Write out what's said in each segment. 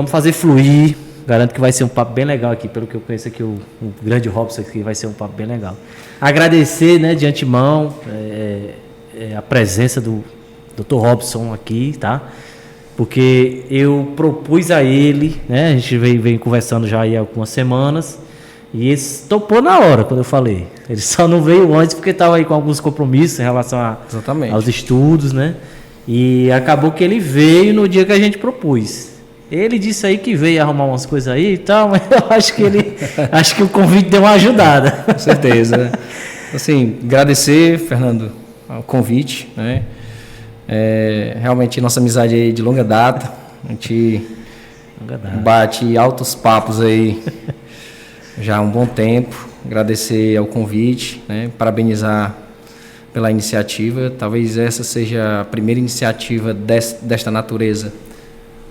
Vamos fazer fluir. Garanto que vai ser um papo bem legal aqui, pelo que eu conheço aqui, o grande Robson aqui vai ser um papo bem legal. Agradecer, né, de antemão, a presença do Dr. Robson aqui, tá? Porque eu propus a ele, né, a gente vem conversando já há algumas semanas, e ele topou na hora quando eu falei. Ele só não veio antes porque estava aí com alguns compromissos em relação aos estudos, né? E acabou que ele veio no dia que a gente propôs. Ele disse aí que veio arrumar umas coisas aí e tal, mas eu acho que o convite deu uma ajudada. Com certeza. Assim, agradecer, Fernando, o convite, né? Realmente nossa amizade aí de longa data. A gente bate altos papos aí já há um bom tempo. Agradecer ao convite, né? Parabenizar pela iniciativa. Talvez essa seja a primeira iniciativa desta natureza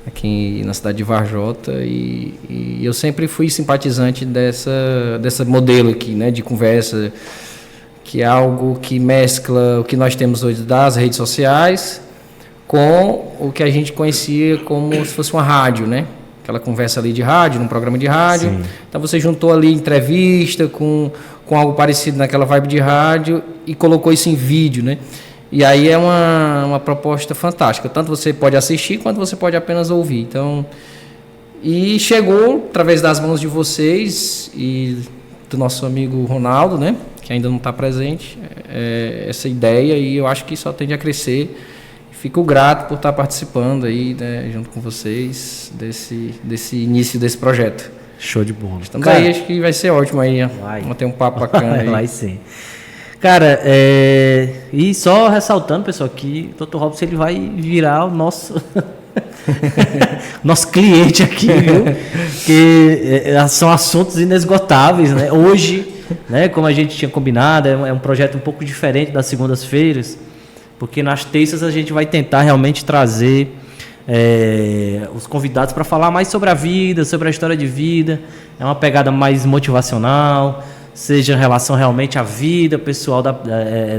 aqui na cidade de Varjota, e eu sempre fui simpatizante dessa modelo aqui, né, de conversa, que é algo que mescla o que nós temos hoje das redes sociais com o que a gente conhecia como se fosse uma rádio, né? Aquela conversa ali de rádio, num programa de rádio. Sim. Então você juntou ali entrevista com algo parecido naquela vibe de rádio e colocou isso em vídeo, né? E aí é uma proposta fantástica. Tanto você pode assistir, quanto você pode apenas ouvir. Então, e chegou, através das mãos de vocês e do nosso amigo Ronaldo, né, que ainda não está presente, essa ideia, e eu acho que só tende a crescer. Fico grato por estar participando aí, né, junto com vocês, desse início desse projeto. Show de bola. Estamos aí, acho que vai ser ótimo aí. Vamos ter um papo bacana aí. Vai sim. Cara, e só ressaltando, pessoal, que o Dr. Robson ele vai virar o nosso nosso cliente aqui, viu? Porque são assuntos inesgotáveis, né? Hoje, né, como a gente tinha combinado, é um projeto um pouco diferente das segundas-feiras, porque nas terças a gente vai tentar realmente trazer os convidados para falar mais sobre a vida, sobre a história de vida. É uma pegada mais motivacional, seja em relação realmente à vida pessoal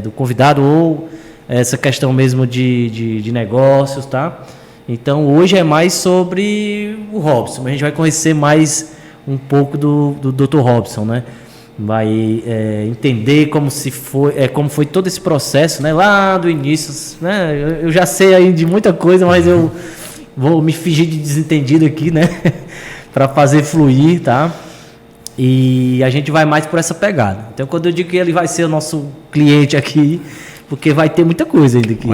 do convidado ou essa questão mesmo de negócios, tá? Então, hoje é mais sobre o Robson. A gente vai conhecer mais um pouco do Dr. Robson, né? Vai entender como foi todo esse processo, né? Lá do início, né? Eu já sei aí de muita coisa, mas eu vou me fingir de desentendido aqui, né? Para fazer fluir, tá? E a gente vai mais por essa pegada. Então, quando eu digo que ele vai ser o nosso cliente aqui, porque vai ter muita coisa ainda aqui.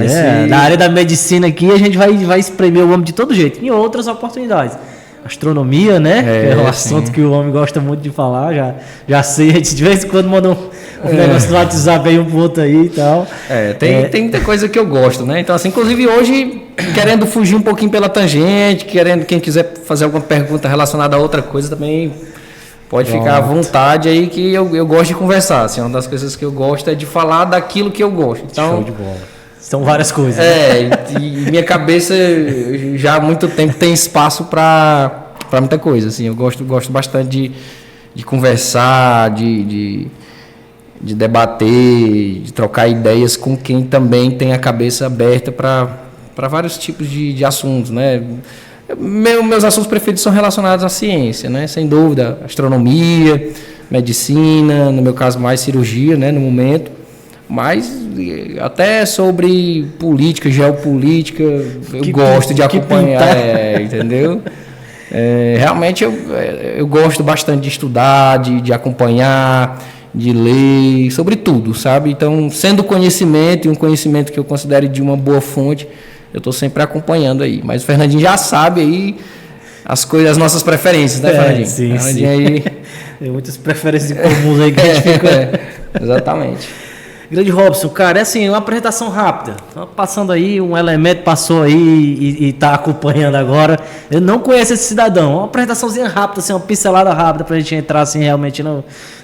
Na área da medicina aqui, a gente vai espremer o homem de todo jeito. Em outras oportunidades. Astronomia, né? Que é um assunto que o homem gosta muito de falar. Já sei, a gente de vez em quando manda um negócio no WhatsApp aí, um ponto aí e tal. Tem muita coisa que eu gosto, né? Então, assim, inclusive hoje, querendo fugir um pouquinho pela tangente, quem quiser fazer alguma pergunta relacionada a outra coisa também... Pode ficar à vontade aí, que eu gosto de conversar. Assim, uma das coisas que eu gosto é de falar daquilo que eu gosto. Então, show de bola. São várias coisas. E minha cabeça já há muito tempo tem espaço para muita coisa. Assim, eu gosto bastante de conversar, de debater, de trocar ideias com quem também tem a cabeça aberta para vários tipos de assuntos, né? Meus assuntos preferidos são relacionados à ciência, né? Sem dúvida, astronomia, medicina, no meu caso mais cirurgia, né, no momento, mas até sobre política, geopolítica, eu gosto de acompanhar, entendeu? Realmente eu gosto bastante de estudar, de acompanhar, de ler, sobre tudo, sabe? Então, sendo conhecimento, e um conhecimento que eu considero de uma boa fonte, eu estou sempre acompanhando aí. Mas o Fernandinho já sabe aí as nossas preferências, né, Fernandinho? Sim, Fernandinho aí... Tem muitas preferências comuns aí que a gente fica... Exatamente. Grande Robson, cara, é assim, uma apresentação rápida. Passando aí, um elemento passou aí e está acompanhando agora. Eu não conheço esse cidadão. Uma apresentaçãozinha rápida, assim, uma pincelada rápida para a gente entrar assim realmente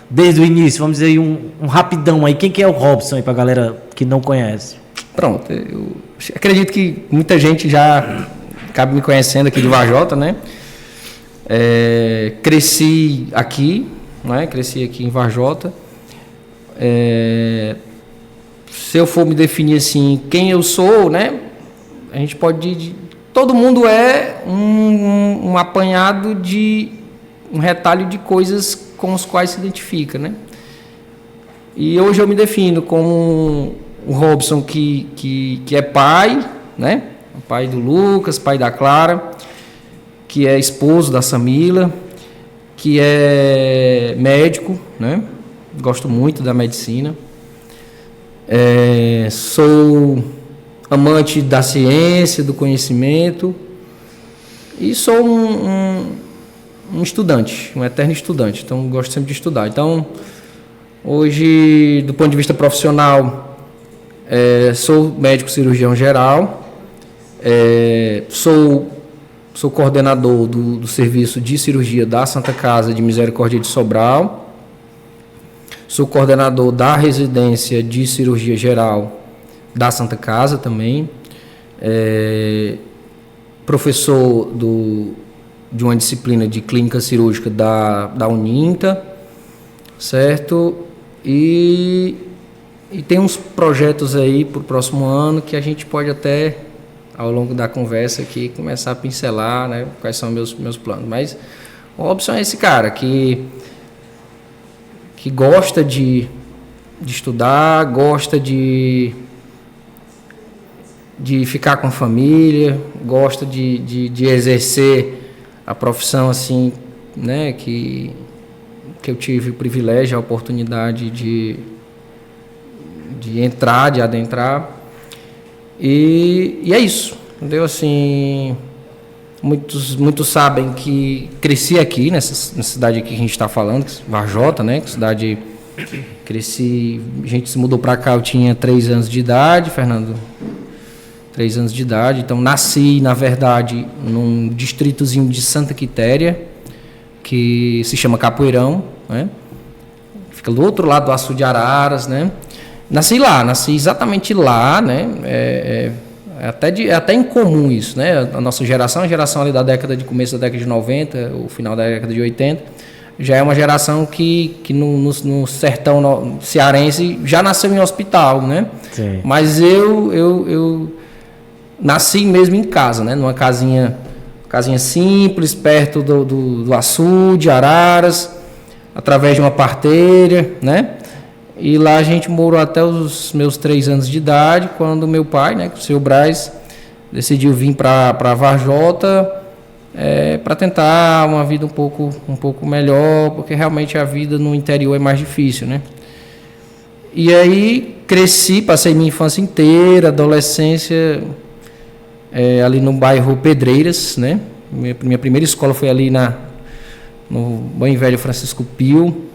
desde o início. Vamos dizer aí um rapidão aí. Quem que é o Robson aí para a galera que não conhece? Pronto, eu acredito que muita gente já acaba me conhecendo aqui de Varjota, né? Cresci aqui, né? Cresci aqui em Varjota. Se eu for me definir assim, quem eu sou, né? A gente pode todo mundo é um apanhado um retalho de coisas com os quais se identifica, né? E hoje eu me defino como o Robson que é pai, né? O pai do Lucas, pai da Clara, que é esposo da Samila, que é médico, né? Gosto muito da medicina. Sou amante da ciência, do conhecimento e sou um estudante, um eterno estudante. Então, gosto sempre de estudar. Então, hoje, do ponto de vista profissional, sou médico cirurgião geral, sou coordenador do serviço de cirurgia da Santa Casa de Misericórdia de Sobral, sou coordenador da residência de cirurgia geral da Santa Casa também, professor de uma disciplina de clínica cirúrgica da Uninta, certo? E tem uns projetos aí para o próximo ano que a gente pode até, ao longo da conversa aqui, começar a pincelar, né, quais são meus planos. Mas o Robson é esse cara que gosta de estudar, gosta de ficar com a família, gosta de exercer a profissão assim, né, que eu tive o privilégio, a oportunidade de entrar, de adentrar. E é isso, entendeu? Assim, muitos sabem que cresci aqui, nessa cidade aqui que a gente está falando, Varjota, né? Que cidade, cresci, a gente se mudou para cá, eu tinha 3 anos de idade, Fernando, 3 anos de idade, então nasci, na verdade, num distritozinho de Santa Quitéria, que se chama Capoeirão, né? Fica do outro lado do Açude de Araras, né? Nasci exatamente lá, né? É até incomum isso, né? A nossa geração, a geração ali da começo da década de 90, o final da década de 80, já é uma geração que no sertão cearense já nasceu em hospital, né? Sim. Mas eu nasci mesmo em casa, né? Numa casinha simples, perto do açude, Araras, através de uma parteira, né? E lá a gente morou até os meus 3 anos de idade, quando meu pai, né, o seu Braz, decidiu vir para Varjota para tentar uma vida um pouco melhor, porque realmente a vida no interior é mais difícil, né? E aí cresci, passei minha infância inteira, adolescência, ali no bairro Pedreiras, né? Minha primeira escola foi ali no Bom Velho Francisco Pio.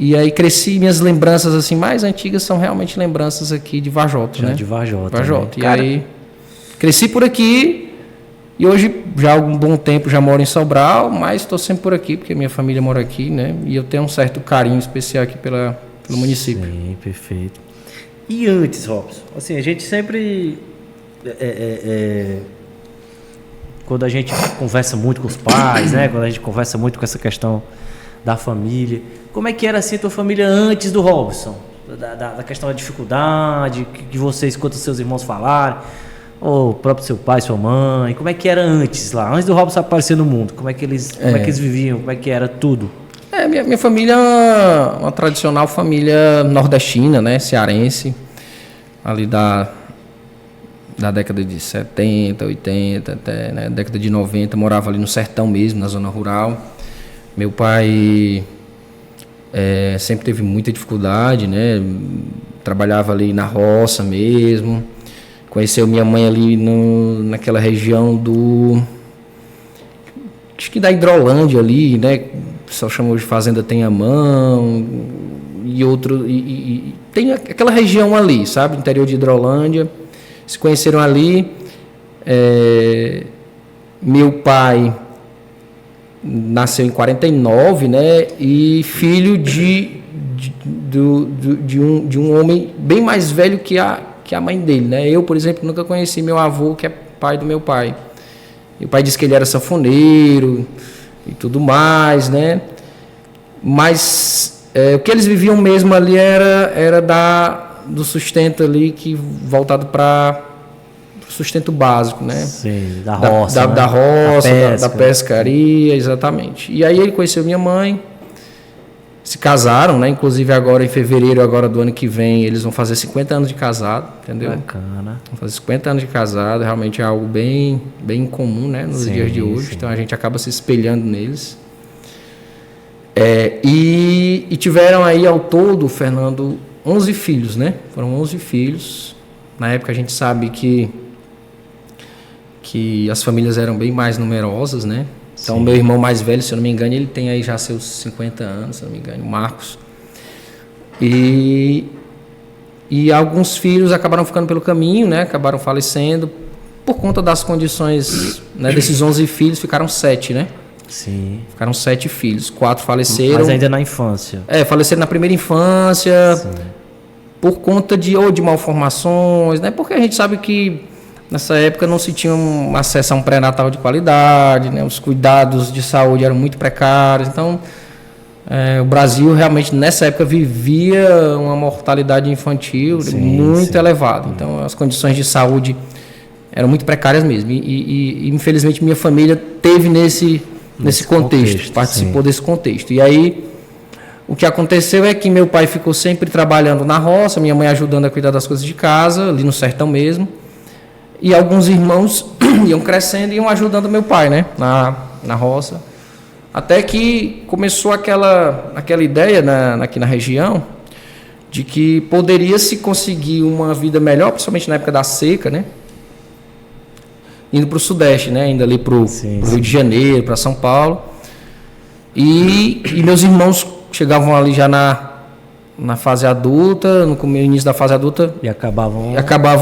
E aí cresci, minhas lembranças assim mais antigas são realmente lembranças aqui de Varjota, né? De Varjota. Varjota. E aí cresci por aqui e hoje já há algum bom tempo já moro em Sobral, mas estou sempre por aqui porque minha família mora aqui, né? E eu tenho um certo carinho especial aqui pelo município. Sim, perfeito. E antes, Robson, assim, a gente sempre quando a gente conversa muito com os pais, né? Quando a gente conversa muito com essa questão da família, como é que era assim a tua família antes do Robson? Da questão da dificuldade, que vocês, enquanto seus irmãos falaram, ou o próprio seu pai, sua mãe, como é que era antes lá, antes do Robson aparecer no mundo? Como é que eles viviam? Como é que era tudo? Minha família é uma tradicional família nordestina, né? Cearense, ali da década de 70, 80, até, né, década de 90, morava ali no sertão mesmo, na zona rural. Meu pai sempre teve muita dificuldade, né? Trabalhava ali na roça mesmo. Conheceu minha mãe ali naquela região acho que da Hidrolândia ali, né? O pessoal chamou de Fazenda Tenhamão e tem aquela região ali, sabe? Interior de Hidrolândia. Se conheceram ali. Meu pai nasceu em 49, né? E filho de um homem bem mais velho que a mãe dele, né? Eu, por exemplo, nunca conheci meu avô, que é pai do meu pai. Meu pai disse que ele era sanfoneiro e tudo mais, né? Mas o que eles viviam mesmo ali era do sustento ali voltado para sustento básico, né? Sim, da roça, da roça, da pescaria, exatamente. E aí ele conheceu minha mãe, se casaram, né? Inclusive agora em fevereiro agora do ano que vem eles vão fazer 50 anos de casado, entendeu? Bacana. Vão fazer 50 anos de casado, realmente é algo bem incomum, né? Nos dias de hoje, então a gente acaba se espelhando neles. E tiveram aí ao todo, Fernando, 11 filhos, né? Foram 11 filhos. Na época a gente sabe que as famílias eram bem mais numerosas, né? Então, o meu irmão mais velho, se eu não me engano, ele tem aí já seus 50 anos, se eu não me engano, o Marcos. E alguns filhos acabaram ficando pelo caminho, né? Acabaram falecendo. Por conta das condições, né? Desses 11 filhos, ficaram 7, né? Sim. Ficaram 7 filhos. 4 faleceram. Mas ainda na infância. Faleceram na primeira infância. Sim. Por conta de malformações, né? Porque a gente sabe que nessa época não se tinha acesso a um pré-natal de qualidade, né? Os cuidados de saúde eram muito precários. Então, o Brasil realmente nessa época vivia uma mortalidade infantil muito elevada. Então, as condições de saúde eram muito precárias mesmo. E infelizmente minha família teve nesse contexto, participou desse contexto. E aí o que aconteceu é que meu pai ficou sempre trabalhando na roça, minha mãe ajudando a cuidar das coisas de casa, ali no sertão mesmo. E alguns irmãos iam crescendo e iam ajudando meu pai, né, na roça. Até que começou aquela ideia aqui na região de que poderia se conseguir uma vida melhor, principalmente na época da seca, né, indo para o Sudeste, né, indo ali para o Rio de Janeiro, para São Paulo. E meus irmãos chegavam ali já na fase adulta, no início da fase adulta, e acabavam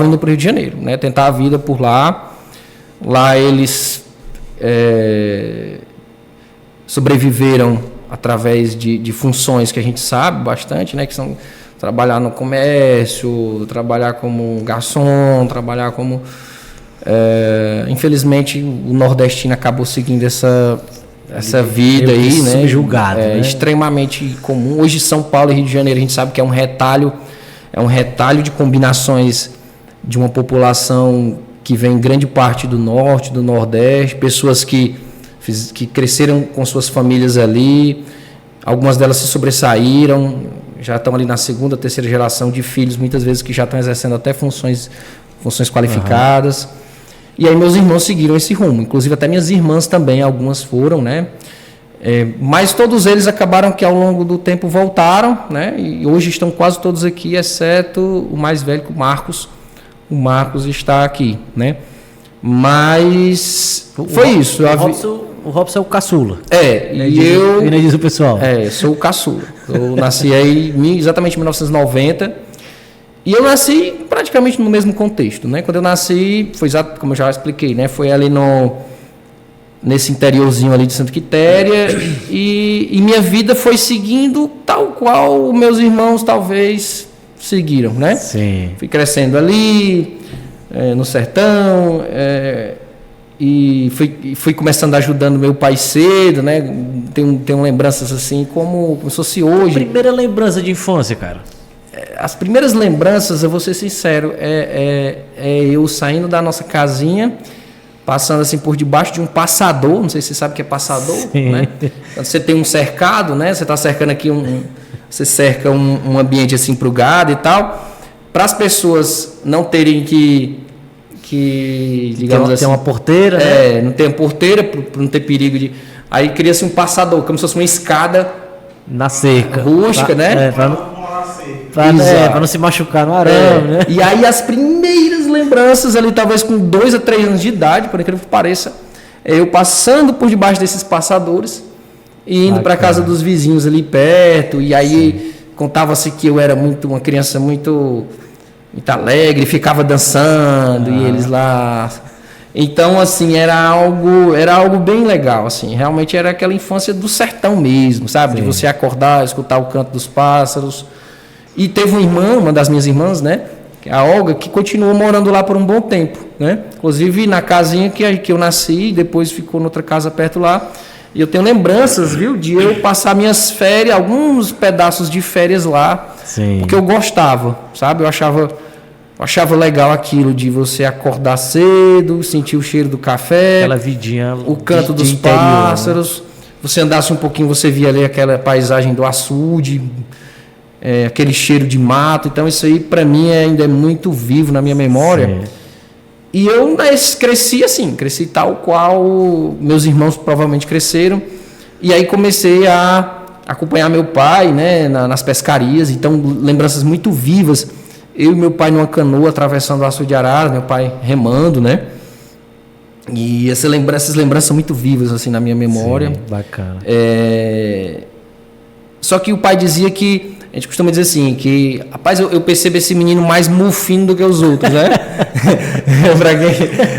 indo para o Rio de Janeiro, né? Tentar a vida por lá. Lá eles sobreviveram através de funções que a gente sabe bastante, né? Que são trabalhar no comércio, trabalhar como garçom, trabalhar como... infelizmente o nordestino acabou seguindo essa vida aí, né? Subjugado, né? Extremamente comum. Hoje São Paulo e Rio de Janeiro a gente sabe que é um retalho de combinações de uma população que vem grande parte do norte, do nordeste, pessoas que cresceram com suas famílias ali, algumas delas se sobressaíram, já estão ali na segunda, terceira geração de filhos, muitas vezes que já estão exercendo até funções qualificadas. E aí meus irmãos seguiram esse rumo, inclusive até minhas irmãs também, algumas foram, né? Mas todos eles acabaram que ao longo do tempo voltaram, né? E hoje estão quase todos aqui, exceto o mais velho, o Marcos. O Marcos está aqui, né? Mas foi isso. O Robson é o caçula. E diz o pessoal. Sou o caçula. Eu nasci aí exatamente em 1990. E eu nasci praticamente no mesmo contexto, né? Quando eu nasci, foi exato, como eu já expliquei, né? Foi ali nesse interiorzinho ali de Santa Quitéria e minha vida foi seguindo tal qual meus irmãos talvez seguiram, né? Sim. Fui crescendo ali, no sertão, e fui começando ajudando meu pai cedo, né? Tenho lembranças assim como se fosse hoje. Primeira lembrança de infância, cara? As primeiras lembranças, eu vou ser sincero, eu saindo da nossa casinha, passando assim por debaixo de um passador, não sei se você sabe o que é passador, né? Quando você tem um cercado, né? Você está cercando aqui você cerca um ambiente assim para o gado e tal, para as pessoas não terem que digamos assim, tem uma porteira, né? Não tem porteira, para não ter perigo de... Aí cria-se um passador, como se fosse uma escada na cerca, rústica, né? Para não se machucar no arame, né? E aí as primeiras lembranças ali, talvez com 2 a 3 anos de idade, por incrível que pareça, eu passando por debaixo desses passadores e indo para casa dos vizinhos ali perto, e aí contava-se que eu era uma criança muito alegre, ficava dançando, e eles lá... Então, assim, era algo bem legal, assim, realmente era aquela infância do sertão mesmo, sabe? De você acordar, escutar o canto dos pássaros. E teve uma das minhas irmãs, né? A Olga, que continuou morando lá por um bom tempo, né? Inclusive na casinha que eu nasci, depois ficou noutra casa perto lá. E eu tenho lembranças, viu, de eu passar minhas férias, alguns pedaços de férias lá, porque eu gostava, sabe? Eu achava Eu achava legal aquilo de você acordar cedo, sentir o cheiro do café, aquela vidinha, o canto dos interior, pássaros. Né? Você andasse um pouquinho, você via ali aquela paisagem do açude, aquele cheiro de mato. Então isso aí para mim ainda é muito vivo na minha memória. Sim. E eu cresci assim, cresci tal qual meus irmãos provavelmente cresceram. E aí comecei a acompanhar meu pai, né, nas pescarias. Então lembranças muito vivas. Eu e meu pai numa canoa atravessando o açude de Araras, meu pai remando, né? E essas lembranças são muito vivas assim na minha memória. Sim, bacana. Só que o pai dizia que, a gente costuma dizer assim, que, rapaz, eu percebo esse menino mais mufino do que os outros, né?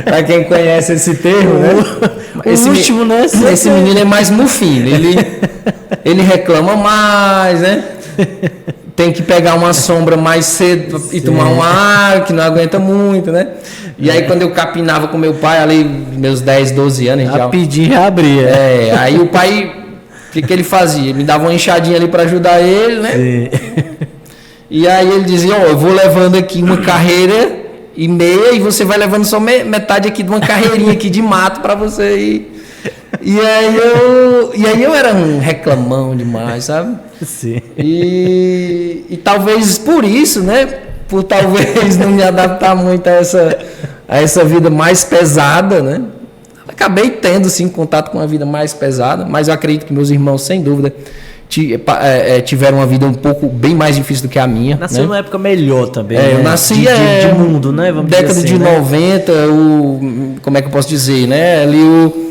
Pra quem conhece esse termo, né? Esse menino é mais mufino, ele reclama mais, né? Tem que pegar uma sombra mais cedo e tomar uma água, que não aguenta muito, né? E aí quando eu capinava com meu pai, ali, meus 10, 12 anos... Rapidinho já abria. Aí o pai, o que ele fazia? Ele me dava uma enxadinha ali para ajudar ele, né? Sim. E aí ele dizia, eu vou levando aqui uma carreira e meia e você vai levando só metade aqui de uma carreirinha aqui de mato para você ir... E aí eu era um reclamão demais, sabe? Sim. E talvez por isso, né? Por talvez não me adaptar muito a essa vida mais pesada, né? Acabei tendo, sim, contato com uma vida mais pesada, mas eu acredito que meus irmãos, sem dúvida, tiveram uma vida um pouco bem mais difícil do que a minha. Nasceu numa época melhor também. Eu nasci de mundo, né? Vamos década dizer assim, de 90, como é que eu posso dizer, né? Ali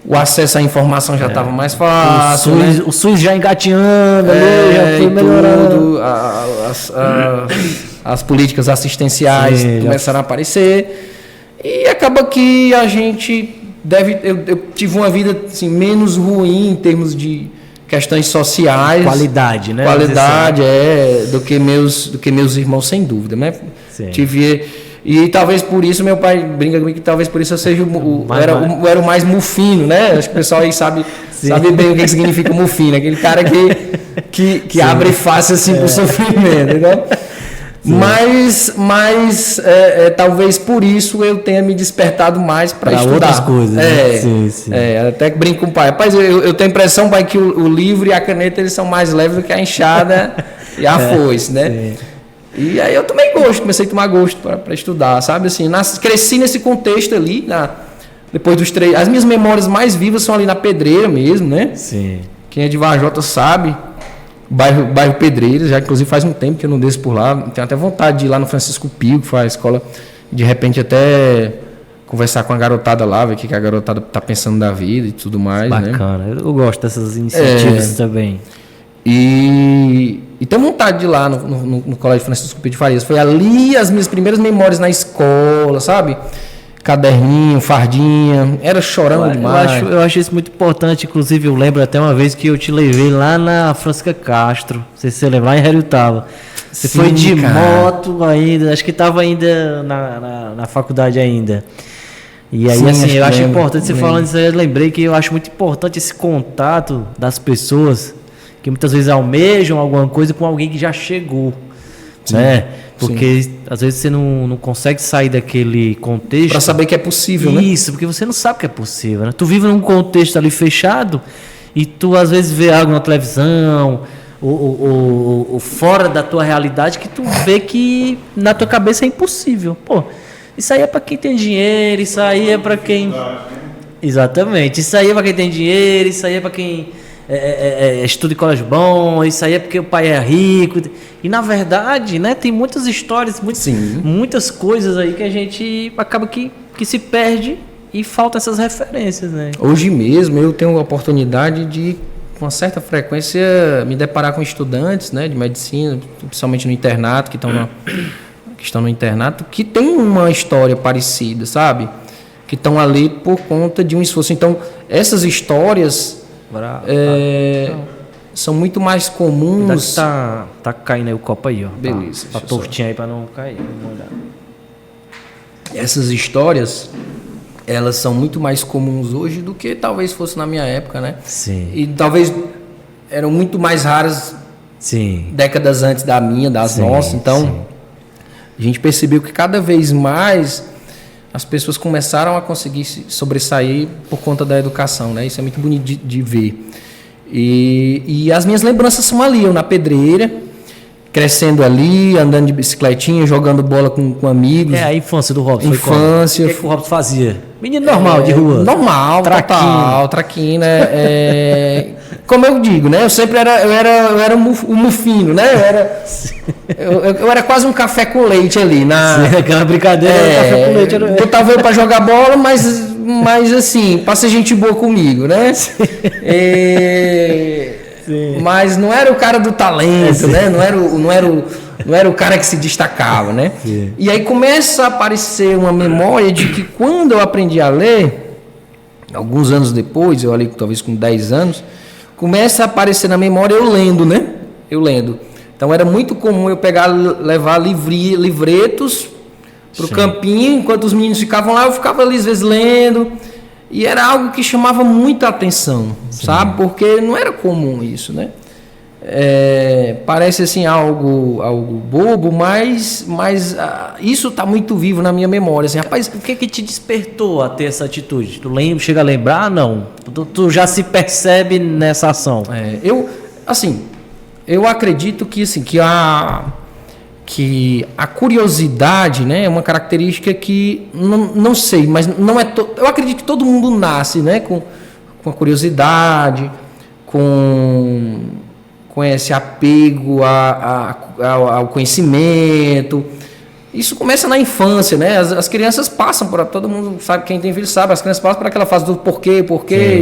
o acesso à informação já estava mais fácil. O SUS já engateando, já foi melhorando. As políticas assistenciais começaram a aparecer. E acaba que a gente eu tive uma vida assim, menos ruim em termos de questões sociais. Qualidade, né? Qualidade, do que meus irmãos, sem dúvida, né? E talvez por isso meu pai brinca comigo que talvez por isso eu seja era o mais mufino, né? Acho que o pessoal aí sabe bem o que significa mufino, aquele cara que abre fácil assim pro sofrimento, entendeu? Mas talvez por isso eu tenha me despertado mais para estudar outras coisas. Até que brinco com o pai. Rapaz, eu tenho a impressão, pai, que o livro e a caneta eles são mais leves do que a enxada e a foice, né? Sim. E aí eu tomei gosto, comecei a tomar gosto para estudar, sabe? Assim, cresci nesse contexto ali, depois dos 3... As minhas memórias mais vivas são ali na Pedreira mesmo, né? Sim. Quem é de Varjota sabe, bairro Pedreiras, já inclusive faz um tempo que eu não desço por lá, tenho até vontade de ir lá no Francisco Pio, que foi a escola, de repente até conversar com a garotada lá, ver o que a garotada tá pensando da vida e tudo mais. Bacana, né? Eu gosto dessas iniciativas também. E tenho vontade de ir lá no Colégio Francisco Pio de Farias. Foi ali as minhas primeiras memórias na escola, sabe? Caderninho, fardinha, era chorando demais. Eu acho isso muito importante. Inclusive, eu lembro até uma vez que eu te levei lá na Francisca Castro. Não sei se você lembra, lá em Heriotava. Você foi de moto ainda, acho que estava ainda na faculdade ainda. E aí, assim, eu acho importante você falando isso aí, eu lembrei que eu acho muito importante esse contato das pessoas que muitas vezes almejam alguma coisa com alguém que já chegou, né? Porque às vezes você não consegue sair daquele contexto. Para saber que é possível, né? Isso, porque você não sabe que é possível, né? Tu vive num contexto ali fechado e tu às vezes vê algo na televisão ou fora da tua realidade que tu vê que na tua cabeça é impossível. Pô, isso aí é para quem tem dinheiro, isso aí é para quem... Exatamente, isso aí é para quem tem dinheiro, isso aí é para quem... estuda em colégio bom, isso aí é porque o pai é rico. E na verdade, né, tem muitas histórias, muitas coisas aí que a gente acaba que se perde e falta essas referências, né? Hoje mesmo eu tenho a oportunidade de, com uma certa frequência, me deparar com estudantes, né, de medicina, principalmente no internato, que estão no internato, que tem uma história parecida, sabe? Que estão ali por conta de um esforço. Então, essas histórias são muito mais comuns. Tá caindo aí o copo aí, ó. Beleza. Tá tortinho aí para não cair. Essas histórias, elas são muito mais comuns hoje do que talvez fosse na minha época, né? Sim. E talvez eram muito mais raras décadas antes das nossas. Então, A gente percebeu que cada vez mais as pessoas começaram a conseguir se sobressair por conta da educação, né? Isso é muito bonito de ver. E as minhas lembranças são ali, eu na pedreira, crescendo ali, andando de bicicletinha, jogando bola com amigos. A infância do Robson. Infância. O que o Robson fazia? Menino normal, de rua. Normal, traquinho, né? Como eu digo, né? Eu sempre era o mufino, né? Eu era quase um café com leite ali. Sim, aquela brincadeira, café com leite. Botava eu pra jogar bola, mas assim, pra ser gente boa comigo, né? Sim. Mas não era o cara do talento, né? Não era o cara que se destacava, né? Sim. E aí começa a aparecer uma memória de que quando eu aprendi a ler, alguns anos depois, eu ali talvez com 10 anos, começa a aparecer na memória eu lendo, né? Eu lendo. Então era muito comum eu levar livretos pro campinho, enquanto os meninos ficavam lá, eu ficava ali às vezes lendo. E era algo que chamava muita atenção, sabe? Porque não era comum isso, né? Parece assim algo bobo, mas isso está muito vivo na minha memória. Assim, rapaz, o que te despertou a ter essa atitude? Tu chega a lembrar? Não. Tu já se percebe nessa ação? Eu acredito que a curiosidade, né, é uma característica que não sei, mas não é eu acredito que todo mundo nasce, né, com a curiosidade, com esse apego ao conhecimento. Isso começa na infância, né? As crianças passam por, todo mundo sabe, quem tem filho sabe, as crianças passam por aquela fase do porquê,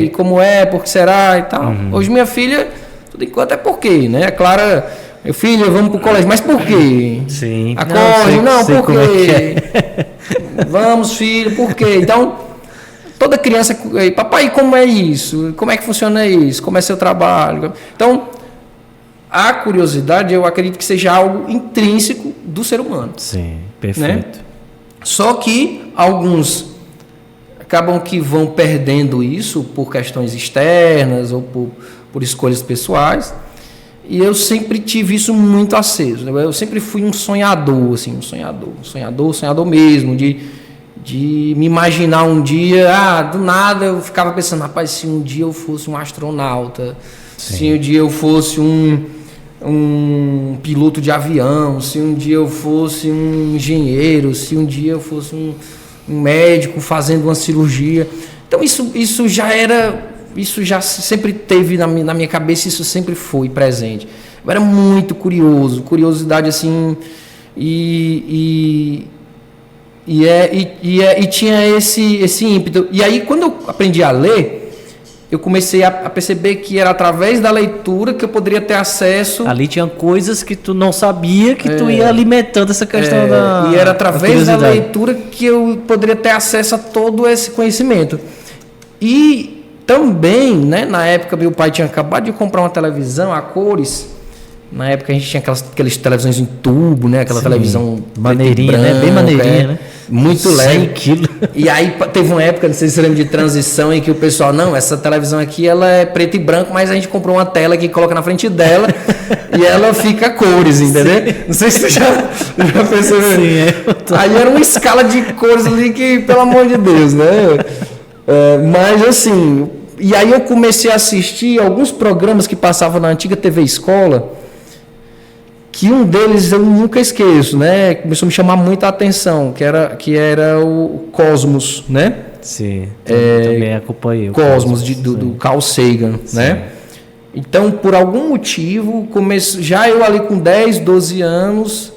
e como é, por que será e tal. Hoje minha filha, tudo enquanto é porquê, né? A Clara, meu filho, vamos pro colégio, mas por quê? Sim. Acorde, por quê? Vamos, filho, por quê? Então, toda criança, papai, como é isso? Como é que funciona isso? Como é seu trabalho? Então, a curiosidade, eu acredito que seja algo intrínseco do ser humano. Sim, perfeito. Né? Só que alguns acabam que vão perdendo isso por questões externas ou por escolhas pessoais. E eu sempre tive isso muito aceso. Né? Eu sempre fui um sonhador, assim, sonhador mesmo, de me imaginar um dia, do nada eu ficava pensando, rapaz, se um dia eu fosse um astronauta, se um dia eu fosse um piloto de avião, se um dia eu fosse um engenheiro, se um dia eu fosse um médico fazendo uma cirurgia. Então isso já sempre teve na minha cabeça, isso sempre foi presente. Eu era muito curiosidade assim, e tinha esse ímpeto. E aí quando eu aprendi a ler, eu comecei a perceber que era através da leitura que eu poderia ter acesso. Ali tinha coisas que tu não sabia, que tu ia alimentando essa questão e era através da leitura que eu poderia ter acesso a todo esse conhecimento. E também, né, na época meu pai tinha acabado de comprar uma televisão a cores. Na época a gente tinha aquelas televisões em tubo, né? Aquela televisão maneirinha, branca, né? Bem maneirinha, né? Muito leve. E aí teve uma época, não sei se você lembra, de transição em que o pessoal, não, essa televisão aqui ela é preto e branco, mas a gente comprou uma tela que coloca na frente dela e ela fica a cores, entendeu? Sim. Não sei se você já pensou. Sim, Aí era uma escala de cores ali que, pelo amor de Deus, né? Mas assim, e aí eu comecei a assistir alguns programas que passavam na antiga TV Escola, que um deles eu nunca esqueço, né? Começou a me chamar muita atenção, que era o Cosmos, né? Sim, também acompanhei. Cosmos, do Carl Sagan, sim, né? Então, por algum motivo, já eu ali com 10, 12 anos,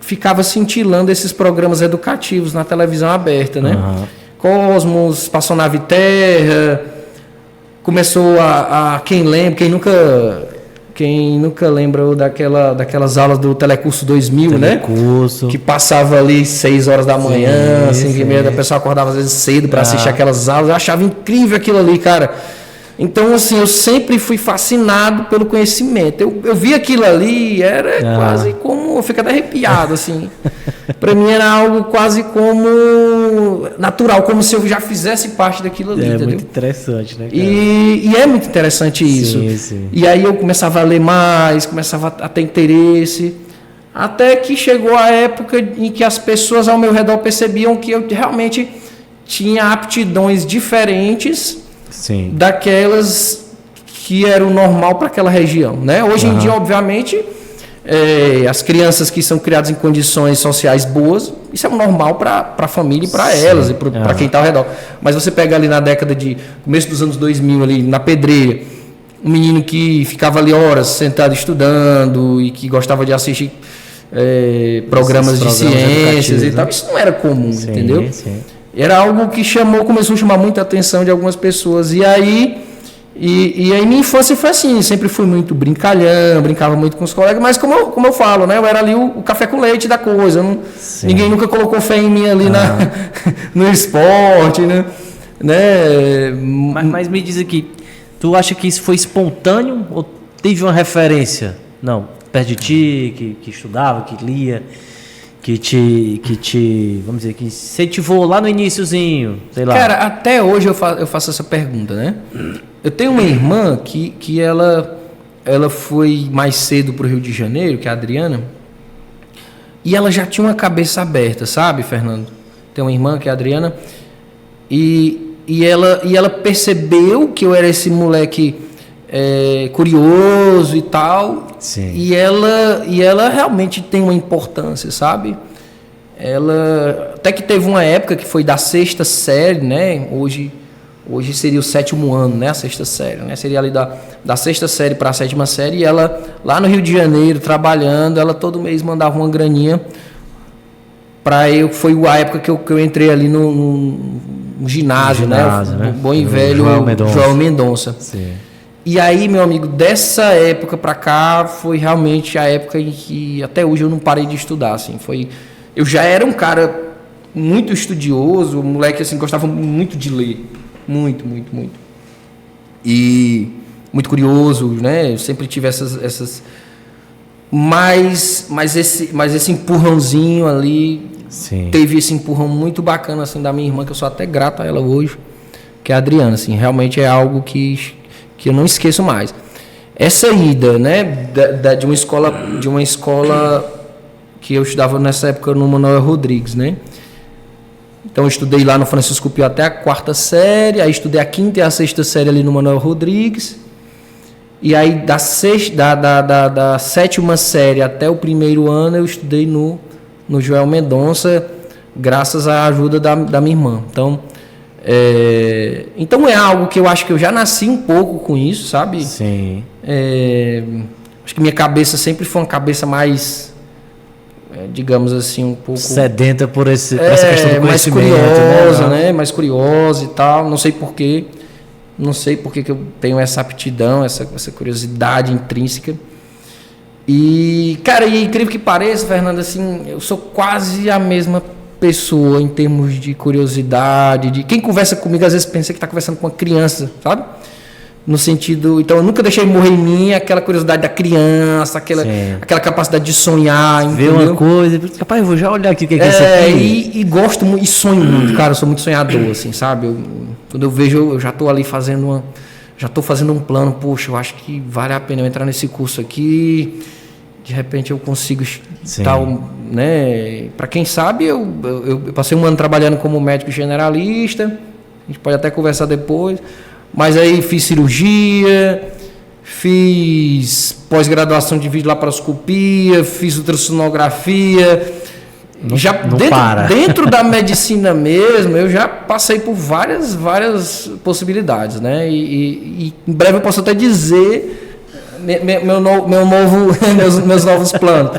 ficava cintilando esses programas educativos na televisão aberta, né? Uhum. Cosmos, Espaçonave Terra, começou quem lembra, quem nunca lembra daquelas aulas do Telecurso 2000, né? Que passava ali 6 horas da manhã, 5h30, a pessoa acordava às vezes cedo para assistir aquelas aulas. Eu achava incrível aquilo ali, cara. Então, assim, eu sempre fui fascinado pelo conhecimento. Eu vi aquilo ali, era quase como... Eu fico até arrepiado, assim. Para mim era algo quase como natural, como se eu já fizesse parte daquilo ali, entendeu? Muito interessante, né, cara? E é muito interessante isso. Sim. E aí eu começava a ler mais, começava a ter interesse. Até que chegou a época em que as pessoas ao meu redor percebiam que eu realmente tinha aptidões diferentes Sim. daquelas que eram normal para aquela região, né? Hoje em dia, obviamente, as crianças que são criadas em condições sociais boas, isso é normal para a família e para elas, e para quem está ao redor. Mas você pega ali na década de começo dos anos 2000, ali na Pedreira, um menino que ficava ali horas sentado estudando e que gostava de assistir programas de ciências e tal, isso não era comum, entendeu? Sim. Era algo que começou a chamar muita atenção de algumas pessoas. E aí minha infância foi assim, sempre fui muito brincalhão, brincava muito com os colegas, mas como eu falo, né, eu era ali o café com leite da coisa. Ninguém nunca colocou fé em mim ali no esporte, né? Mas me diz aqui, tu acha que isso foi espontâneo ou teve uma referência? Não, perto de ti, que estudava, que lia, que te, vamos dizer, que incentivou lá no iniciozinho, sei lá. Cara, até hoje eu faço essa pergunta, né? Eu tenho uma irmã que ela foi mais cedo pro Rio de Janeiro, que é a Adriana, e ela já tinha uma cabeça aberta, sabe, Fernando? Tem uma irmã que é a Adriana, e ela percebeu que eu era esse moleque curioso e tal. Sim. E ela realmente tem uma importância, sabe? Ela até que teve uma época que foi da 6ª série, né? Hoje seria o 7º ano, né? A 6ª série, né? Seria ali da 6ª série para a 7ª série. E ela lá no Rio de Janeiro trabalhando, ela todo mês mandava uma graninha para eu. Foi a época que eu entrei ali no ginásio, né? O bom e velho João Mendonça. Sim. E aí, meu amigo, dessa época pra cá foi realmente a época em que até hoje eu não parei de estudar, assim. Eu já era um cara muito estudioso, um moleque assim, gostava muito de ler, muito. E muito curioso, né? Eu sempre tive essas mas esse empurrãozinho ali. Sim. Teve esse empurrão muito bacana assim da minha irmã, que eu sou até grato a ela hoje, que é a Adriana, assim, realmente é algo que eu não esqueço mais. Essa ida, né, de uma escola que eu estudava nessa época no Manuel Rodrigues, né? Então eu estudei lá no Francisco Pio até a 4ª série, aí estudei a 5ª e a 6ª série ali no Manuel Rodrigues. E aí da 7ª série até o 1º ano eu estudei no Joel Mendonça, graças à ajuda da minha irmã. Então é algo que eu acho que eu já nasci um pouco com isso, sabe? Sim. Acho que minha cabeça sempre foi uma cabeça mais, digamos assim, um pouco sedenta por essa questão do mais conhecimento, curiosa, né? Mais curiosa e tal. Não sei porquê. Não sei porque que eu tenho essa aptidão, essa curiosidade intrínseca. E, cara, e incrível que pareça, Fernando, assim, eu sou quase a mesma pessoa em termos de curiosidade. Quem conversa comigo às vezes pensa que está conversando com uma criança, sabe? No sentido, então eu nunca deixei morrer em mim aquela curiosidade da criança, aquela capacidade de sonhar, ver uma coisa, rapaz, eu vou já olhar aqui o que é isso aqui. E gosto muito, e sonho muito, cara, eu sou muito sonhador, assim, sabe? Quando eu vejo, eu já estou ali já estou fazendo um plano, poxa, eu acho que vale a pena eu entrar nesse curso aqui, de repente eu consigo tal, né? Para quem sabe, eu passei um ano trabalhando como médico generalista, a gente pode até conversar depois, mas aí fiz cirurgia, fiz pós-graduação de videolaparoscopia, fiz ultrassonografia. Dentro da medicina mesmo, eu já passei por várias possibilidades, né? E em breve eu posso até dizer meus novos planos.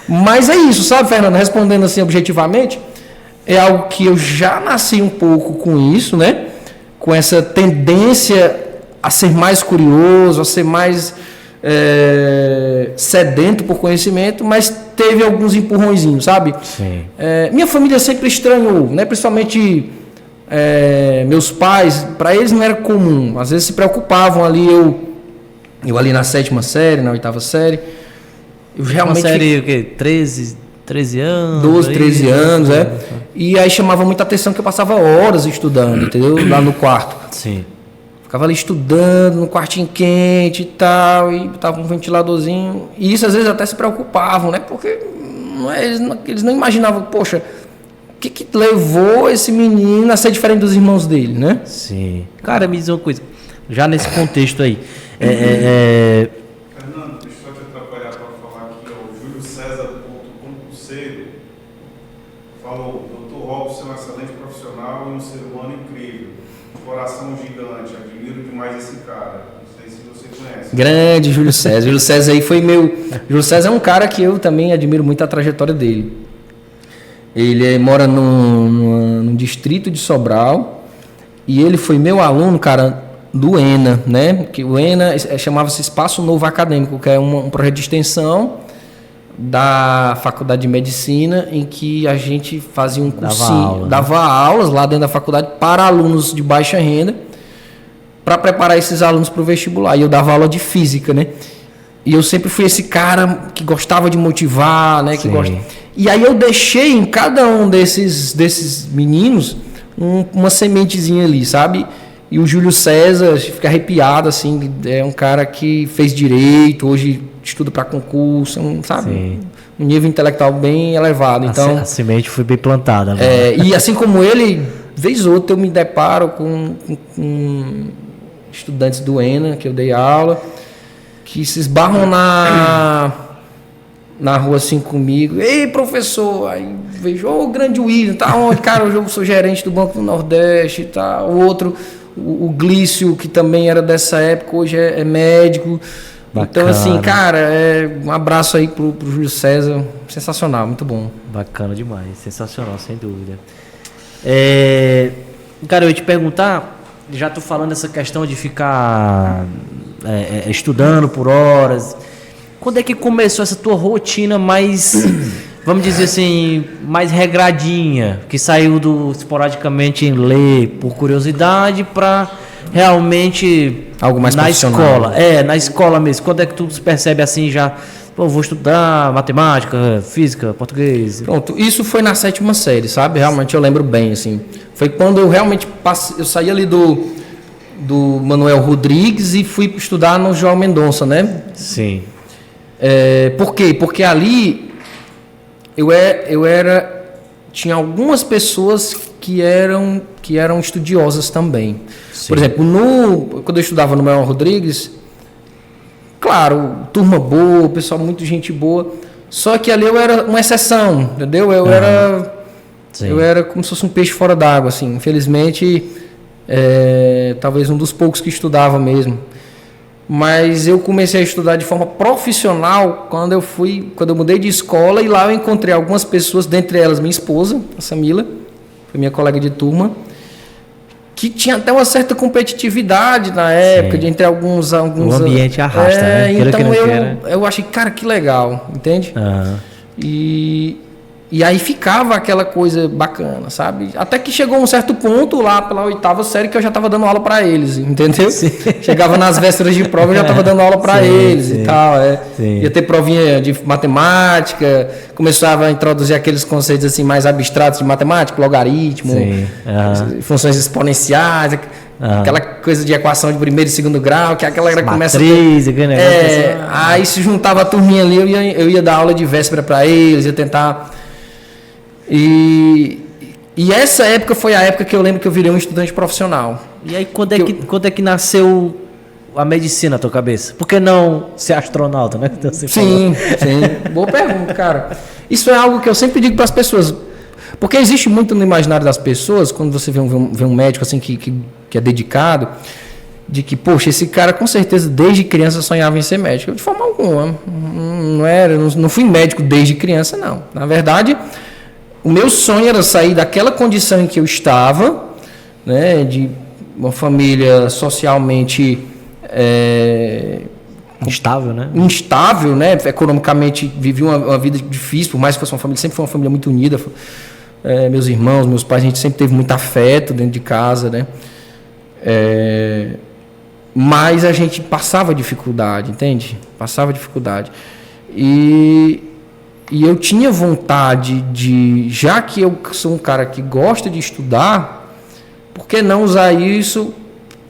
Mas é isso, sabe, Fernando? Respondendo assim objetivamente, é algo que eu já nasci um pouco com isso, né? Com essa tendência a ser mais curioso, a ser mais sedento por conhecimento, mas teve alguns empurrõezinhos, sabe? Sim. Minha família sempre estranhou, né? Principalmente meus pais, para eles não era comum, às vezes se preocupavam ali, eu ali na 7ª série, na 8ª série, eu realmente... Uma série o quê? 13 anos? 12, 13 anos, e aí chamava muita atenção que eu passava horas estudando, entendeu? Lá no quarto. Sim. Ficava ali estudando, no quartinho quente e tal, e botava um ventiladorzinho. E isso às vezes até se preocupavam, né? Porque eles não imaginavam, poxa, o que levou esse menino a ser diferente dos irmãos dele, né? Sim. Cara, me diz uma coisa, já nesse contexto aí, Fernando, deixa eu te atrapalhar para falar aqui, ó, o Júlio César, concurseiro, falou: Dr. Robson é um excelente profissional e um ser humano incrível, coração gigante, admiro demais esse cara. Não sei se você conhece. Grande Júlio César. Júlio César aí foi Júlio César é um cara que eu também admiro muito a trajetória dele. Ele mora num distrito de Sobral e ele foi meu aluno, cara, do ENA, né? Que o ENA chamava-se Espaço Novo Acadêmico, que é um projeto de extensão da Faculdade de Medicina, em que a gente fazia um cursinho, dava aulas lá dentro da faculdade para alunos de baixa renda, para preparar esses alunos para o vestibular. E eu dava aula de física, né? E eu sempre fui esse cara que gostava de motivar, né? E aí eu deixei em cada um desses meninos uma sementezinha ali, sabe? E o Júlio César, fica arrepiado, assim, é um cara que fez direito, hoje estuda para concurso, sabe? Sim. Um nível intelectual bem elevado. Então, a semente foi bem plantada. E assim como ele, vez ou outra eu me deparo com estudantes do ENA, que eu dei aula, que se esbarram na rua assim comigo. Ei, professor, aí vejo, grande William, tá onde? Cara, hoje eu sou gerente do Banco do Nordeste, tá? O outro, o Glício, que também era dessa época, hoje é médico. Bacana. Então, assim, cara, um abraço aí pro Júlio César, sensacional, muito bom. Bacana demais, sensacional, sem dúvida. Cara, eu ia te perguntar, já tô falando essa questão de ficar estudando por horas. Quando é que começou essa tua rotina mais, vamos dizer assim, mais regradinha, que saiu do esporadicamente em ler por curiosidade para realmente algo mais na escola? Na escola mesmo. Quando é que tu percebe assim já, vou estudar matemática, física, português? Pronto, isso foi na 7ª série, sabe? Realmente eu lembro bem, assim. Foi quando eu realmente eu saí ali do Manuel Rodrigues e fui estudar no João Mendonça, né? Sim. Por quê? Porque ali tinha algumas pessoas que eram estudiosas também. Sim. Por exemplo, quando eu estudava no Manuel Rodrigues, claro, turma boa, pessoal muito gente boa, só que ali eu era uma exceção, entendeu? Eu era como se fosse um peixe fora d'água, assim. Infelizmente, talvez um dos poucos que estudava mesmo. Mas eu comecei a estudar de forma profissional quando eu mudei de escola, e lá eu encontrei algumas pessoas, dentre elas minha esposa, a Samila, foi minha colega de turma, que tinha até uma certa competitividade na época, de entre alguns... O ambiente arrasta, né? Então eu achei, cara, que legal, entende? E aí ficava aquela coisa bacana, sabe? Até que chegou um certo ponto lá pela 8ª série que eu já estava dando aula para eles, entendeu? Sim. Chegava nas vésperas de prova, eu já estava dando aula para eles e tal. Ia ter provinha de matemática, começava a introduzir aqueles conceitos assim mais abstratos de matemática, logaritmo, funções exponenciais, aquela coisa de equação de primeiro e segundo grau, que aquela começa matriz, aí se juntava a turminha ali, eu ia dar aula de véspera para eles, ia tentar... E essa época foi a época que eu lembro que eu virei um estudante profissional. E aí quando é que nasceu a medicina na tua cabeça? Por que não ser astronauta, né? Então, sim. Boa pergunta, cara. Isso é algo que eu sempre digo para as pessoas. Porque existe muito no imaginário das pessoas, quando você vê um médico assim que é dedicado, de que, poxa, esse cara com certeza desde criança sonhava em ser médico. Eu, de forma alguma, não fui médico desde criança, não. Na verdade... O meu sonho era sair daquela condição em que eu estava, né, de uma família socialmente instável, né, economicamente vivia uma vida difícil, por mais que fosse uma família, sempre foi uma família muito unida. Meus irmãos, meus pais, a gente sempre teve muito afeto dentro de casa, né, mas a gente passava dificuldade, entende? Passava dificuldade. E eu tinha vontade já que eu sou um cara que gosta de estudar, por que não usar isso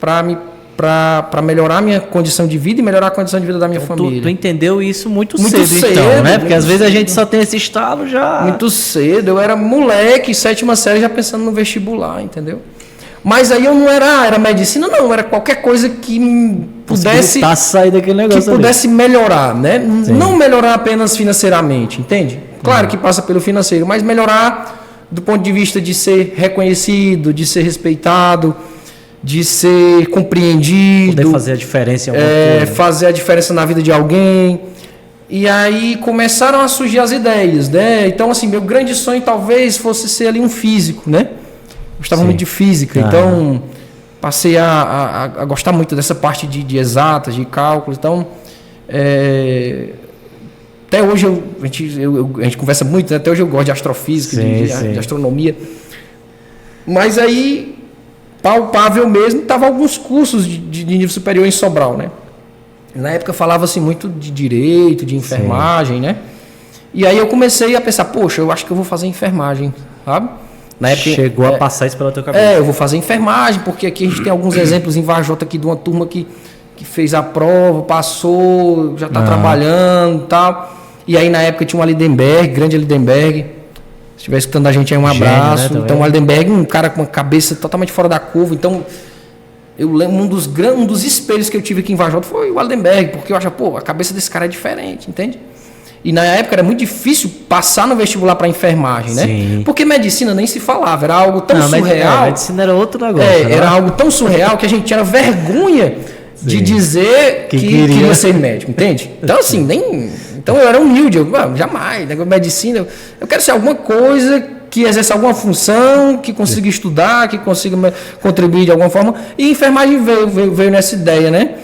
para me para melhorar a minha condição de vida e melhorar a condição de vida da minha família. Tu entendeu isso muito cedo, então, né? Porque às vezes a gente só tem esse estalo já... Muito cedo. Eu era moleque, 7ª série, já pensando no vestibular, entendeu? Mas aí eu não era medicina, não. Era qualquer coisa que pudesse... sair daquele negócio que pudesse melhorar, né? Sim. Não melhorar apenas financeiramente, entende? Claro que passa pelo financeiro, mas melhorar do ponto de vista de ser reconhecido, de ser respeitado, de ser compreendido. Poder fazer a diferença em alguma coisa. Fazer a diferença na vida de alguém. E aí começaram a surgir as ideias, né? Então, assim, meu grande sonho talvez fosse ser ali um físico, né? Gostava muito de física, então passei a gostar muito dessa parte de exatas, de cálculos. Então, até hoje a gente conversa muito, né? Até hoje eu gosto de astrofísica, de astronomia. Mas aí... palpável mesmo, estavam alguns cursos de nível superior em Sobral, né? Na época falava-se muito de direito, de enfermagem, né? E aí eu comecei a pensar, poxa, eu acho que eu vou fazer enfermagem, sabe? Na época, chegou a passar isso pela tua cabeça. Eu vou fazer enfermagem, porque aqui a gente tem alguns exemplos em Vajota aqui de uma turma que fez a prova, passou, já está trabalhando e tal. E aí na época tinha um Lindenberg, grande Lindenberg. Se estiver escutando a gente aí, um abraço. Né, então, o Aldenberg, um cara com uma cabeça totalmente fora da curva. Então, eu lembro, um dos espelhos que eu tive aqui em Vajota foi o Aldenberg, porque eu acho, a cabeça desse cara é diferente, entende? E na época era muito difícil passar no vestibular para enfermagem, né? Sim. Porque medicina nem se falava, era algo tão surreal. Medicina era outro negócio. Era algo tão surreal que a gente tinha vergonha de dizer que queria ser médico, entende? Então, assim, Então eu era humilde, jamais, medicina, eu quero ser alguma coisa que exerça alguma função, que consiga estudar, que consiga contribuir de alguma forma, e enfermagem veio nessa ideia, né?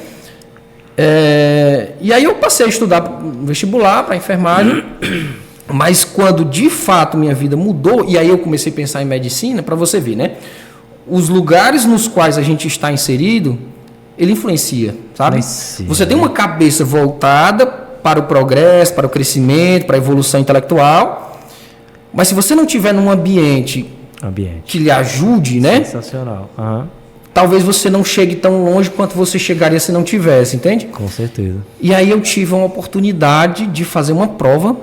E aí eu passei a estudar vestibular para enfermagem, mas quando de fato minha vida mudou, e aí eu comecei a pensar em medicina, para você ver, né? Os lugares nos quais a gente está inserido, ele influencia, sabe? Você tem uma cabeça voltada para o progresso, para o crescimento, para a evolução intelectual. Mas se você não tiver num ambiente que lhe ajude, né? Sensacional. Talvez você não chegue tão longe quanto você chegaria se não tivesse, entende? Com certeza. E aí eu tive uma oportunidade de fazer uma prova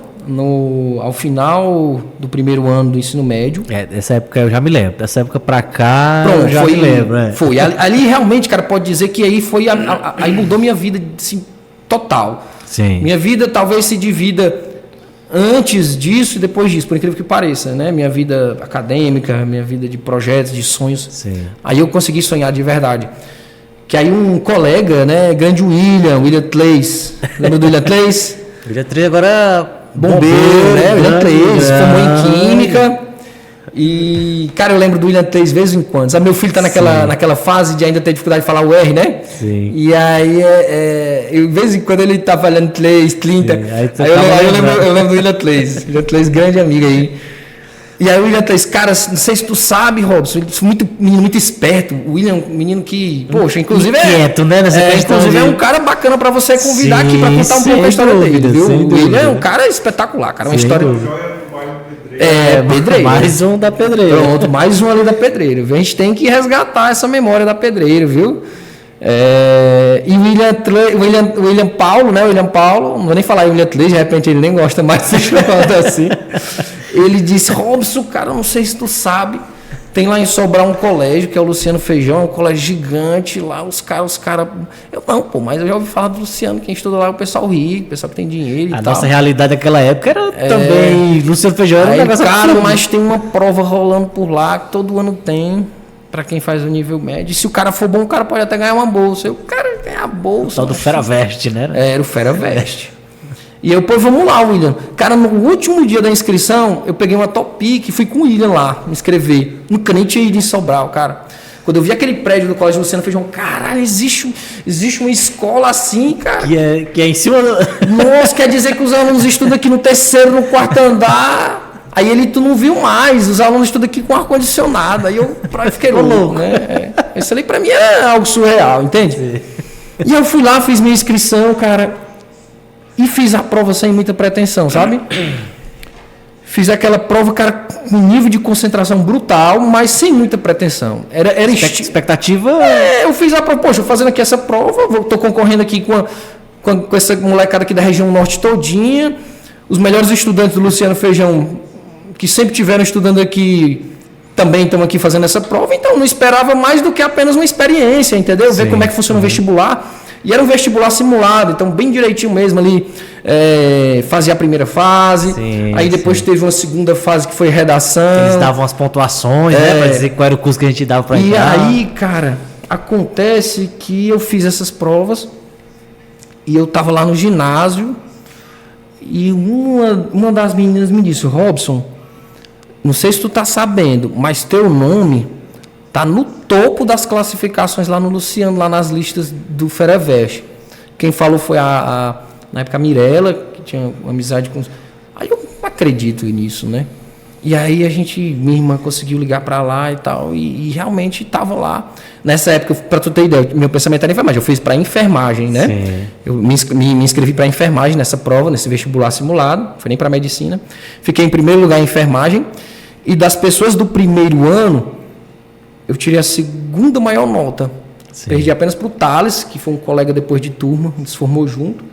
ao final do primeiro ano do ensino médio. Dessa época eu já me lembro. Dessa época pra cá eu já me lembro. Foi. Ali realmente, cara, pode dizer que aí foi... aí mudou minha vida, assim, total. Sim. Minha vida talvez se divida antes disso e depois disso, por incrível que pareça, né? Minha vida acadêmica, minha vida de projetos, de sonhos. Sim. Aí eu consegui sonhar de verdade. Que aí um colega, né? Grande William Tleis. Lembra do William Tleis? William Tleis agora bombeiro, né? William Tleis, formou em Química. E, cara, eu lembro do William 3 vezes em quando. Sabe, meu filho tá naquela fase de ainda ter dificuldade de falar o R, né? Sim. E aí, de vez em quando ele tá falando 3, 30. Eu lembro do William 3. William 3, grande amigo aí. E aí o William 3, cara, não sei se tu sabe, Robson, menino muito esperto. O William, menino que, poxa, inclusive inquieto, né? Inclusive é um cara bacana pra você convidar aqui pra contar um pouco a história dele, viu? O William é um cara espetacular, cara. Uma história... Pedreiro. Mais um da Pedreira. Pronto, mais um ali da Pedreira. A gente tem que resgatar essa memória da Pedreira, viu? E o William Paulo, né? William Paulo, não vou nem falar em William Tleis, de repente ele nem gosta mais de ser chamado assim. Ele disse: Robson, cara, não sei se tu sabe, tem lá em Sobral um colégio, que é o Luciano Feijão, um colégio gigante lá, os caras... Eu não, pô, mas eu já ouvi falar do Luciano, quem estuda lá é o pessoal rico, o pessoal que tem dinheiro e tal. A nossa realidade daquela época era também... Luciano Feijão era um negócio cara, mas tem uma prova rolando por lá, que todo ano tem, pra quem faz o nível médio. E se o cara for bom, o cara pode até ganhar uma bolsa. E o cara ganha a bolsa. O tal do Fera Veste, né? Era o Fera Veste. E eu, pô, vamos lá, William. Cara, no último dia da inscrição, eu peguei uma Topic e fui com o William lá me inscrever. Nunca nem tinha ido em Sobral, cara. Quando eu vi aquele prédio do Colégio Luciano Feijão, caralho, existe uma escola assim, cara. Que é em cima do... Nossa, quer dizer que os alunos estudam aqui no 3º, no 4º andar. Aí tu não viu mais, os alunos estudam aqui com ar-condicionado. Aí eu fiquei louco, né? Isso ali pra mim é algo surreal, entende? Sim. E eu fui lá, fiz minha inscrição, cara... E fiz a prova sem muita pretensão, sabe? Fiz aquela prova, cara, com um nível de concentração brutal, mas sem muita pretensão. Era expectativa? Eu fiz a prova, poxa, fazendo aqui essa prova, estou concorrendo aqui com essa molecada aqui da região norte todinha, os melhores estudantes do Luciano Feijão, que sempre tiveram estudando aqui, também estão aqui fazendo essa prova, então não esperava mais do que apenas uma experiência, entendeu? Ver como é que funciona o vestibular. E era um vestibular simulado, então bem direitinho mesmo ali, fazia a primeira fase, aí depois teve uma segunda fase que foi redação. Eles davam as pontuações, né, para dizer qual era o curso que a gente dava para entrar. E aí, cara, acontece que eu fiz essas provas e eu tava lá no ginásio e uma das meninas me disse: Robson, não sei se tu tá sabendo, mas teu nome tá no topo das classificações lá no Luciano, lá nas listas do Ferevest. Quem falou foi na época a Mirella, que tinha uma amizade com... Aí eu acredito nisso, né? E aí minha irmã conseguiu ligar para lá e tal, e realmente estava lá. Nessa época, para tu ter ideia, meu pensamento era enfermagem. Eu fiz para enfermagem, né? Sim. Eu me inscrevi para enfermagem nessa prova, nesse vestibular simulado, não foi nem para medicina. Fiquei em primeiro lugar em enfermagem, e das pessoas do primeiro ano, eu tirei a segunda maior nota. Sim. Perdi apenas para o Thales, que foi um colega depois de turma, a gente se formou junto.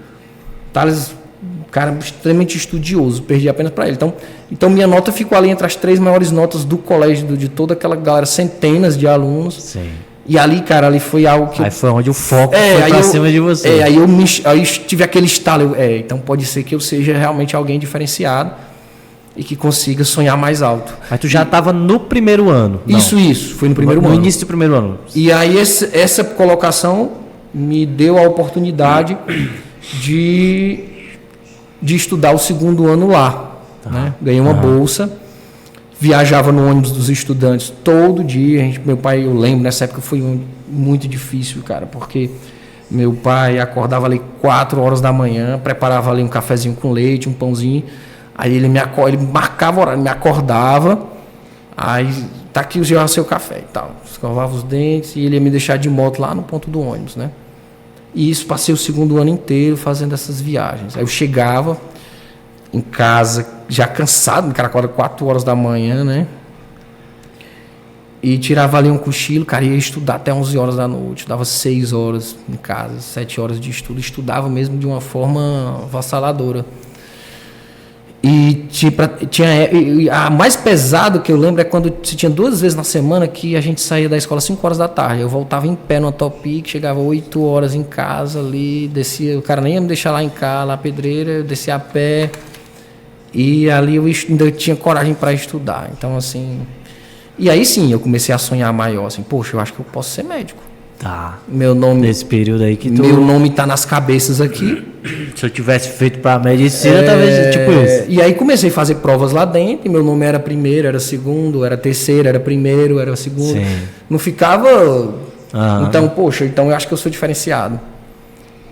Thales, um cara extremamente estudioso, perdi apenas para ele. Então minha nota ficou ali entre as 3 maiores notas do colégio, de toda aquela galera, centenas de alunos. Sim. E ali, cara, ali foi algo que... Aí foi onde o foco foi para cima de você. Aí tive aquele estalo. Então pode ser que eu seja realmente alguém diferenciado e que consiga sonhar mais alto. Mas tu já estava no primeiro ano? Não. Isso, foi no primeiro ano. No início do primeiro ano. E aí essa colocação me deu a oportunidade de estudar o segundo ano lá. Né? Ganhei uma bolsa, viajava no ônibus dos estudantes todo dia. Meu pai, eu lembro, nessa época foi muito difícil, cara, porque meu pai acordava ali 4 horas da manhã, preparava ali um cafezinho com leite, um pãozinho. Aí ele marcava horário, me acordava, aí tá aqui o seu café e tal. Escovava os dentes e ele ia me deixar de moto lá no ponto do ônibus, né? E isso, passei o segundo ano inteiro fazendo essas viagens. Aí eu chegava em casa, já cansado, o cara acorda 4 horas da manhã, né? E tirava ali um cochilo, cara, ia estudar até 11 horas da noite. Estudava 6 horas em casa, 7 horas de estudo. Estudava mesmo de uma forma avassaladora. E a mais pesado que eu lembro é quando se tinha 2 vezes na semana que a gente saía da escola às 5 horas da tarde. Eu voltava em pé no Topic, chegava 8 horas em casa ali, descia, o cara nem ia me deixar lá em casa, lá Pedreira, eu descia a pé. E ali eu ainda tinha coragem para estudar. Então, assim... E aí sim, eu comecei a sonhar maior, assim, poxa, eu acho que eu posso ser médico. Tá. Meu nome... Nesse período aí que tu... Meu nome tá nas cabeças aqui. Se eu tivesse feito para medicina, talvez tipo isso. E aí comecei a fazer provas lá dentro, e meu nome era primeiro, era segundo, era terceiro, era primeiro, era segundo. Sim. Não ficava... Então, poxa, então eu acho que eu sou diferenciado.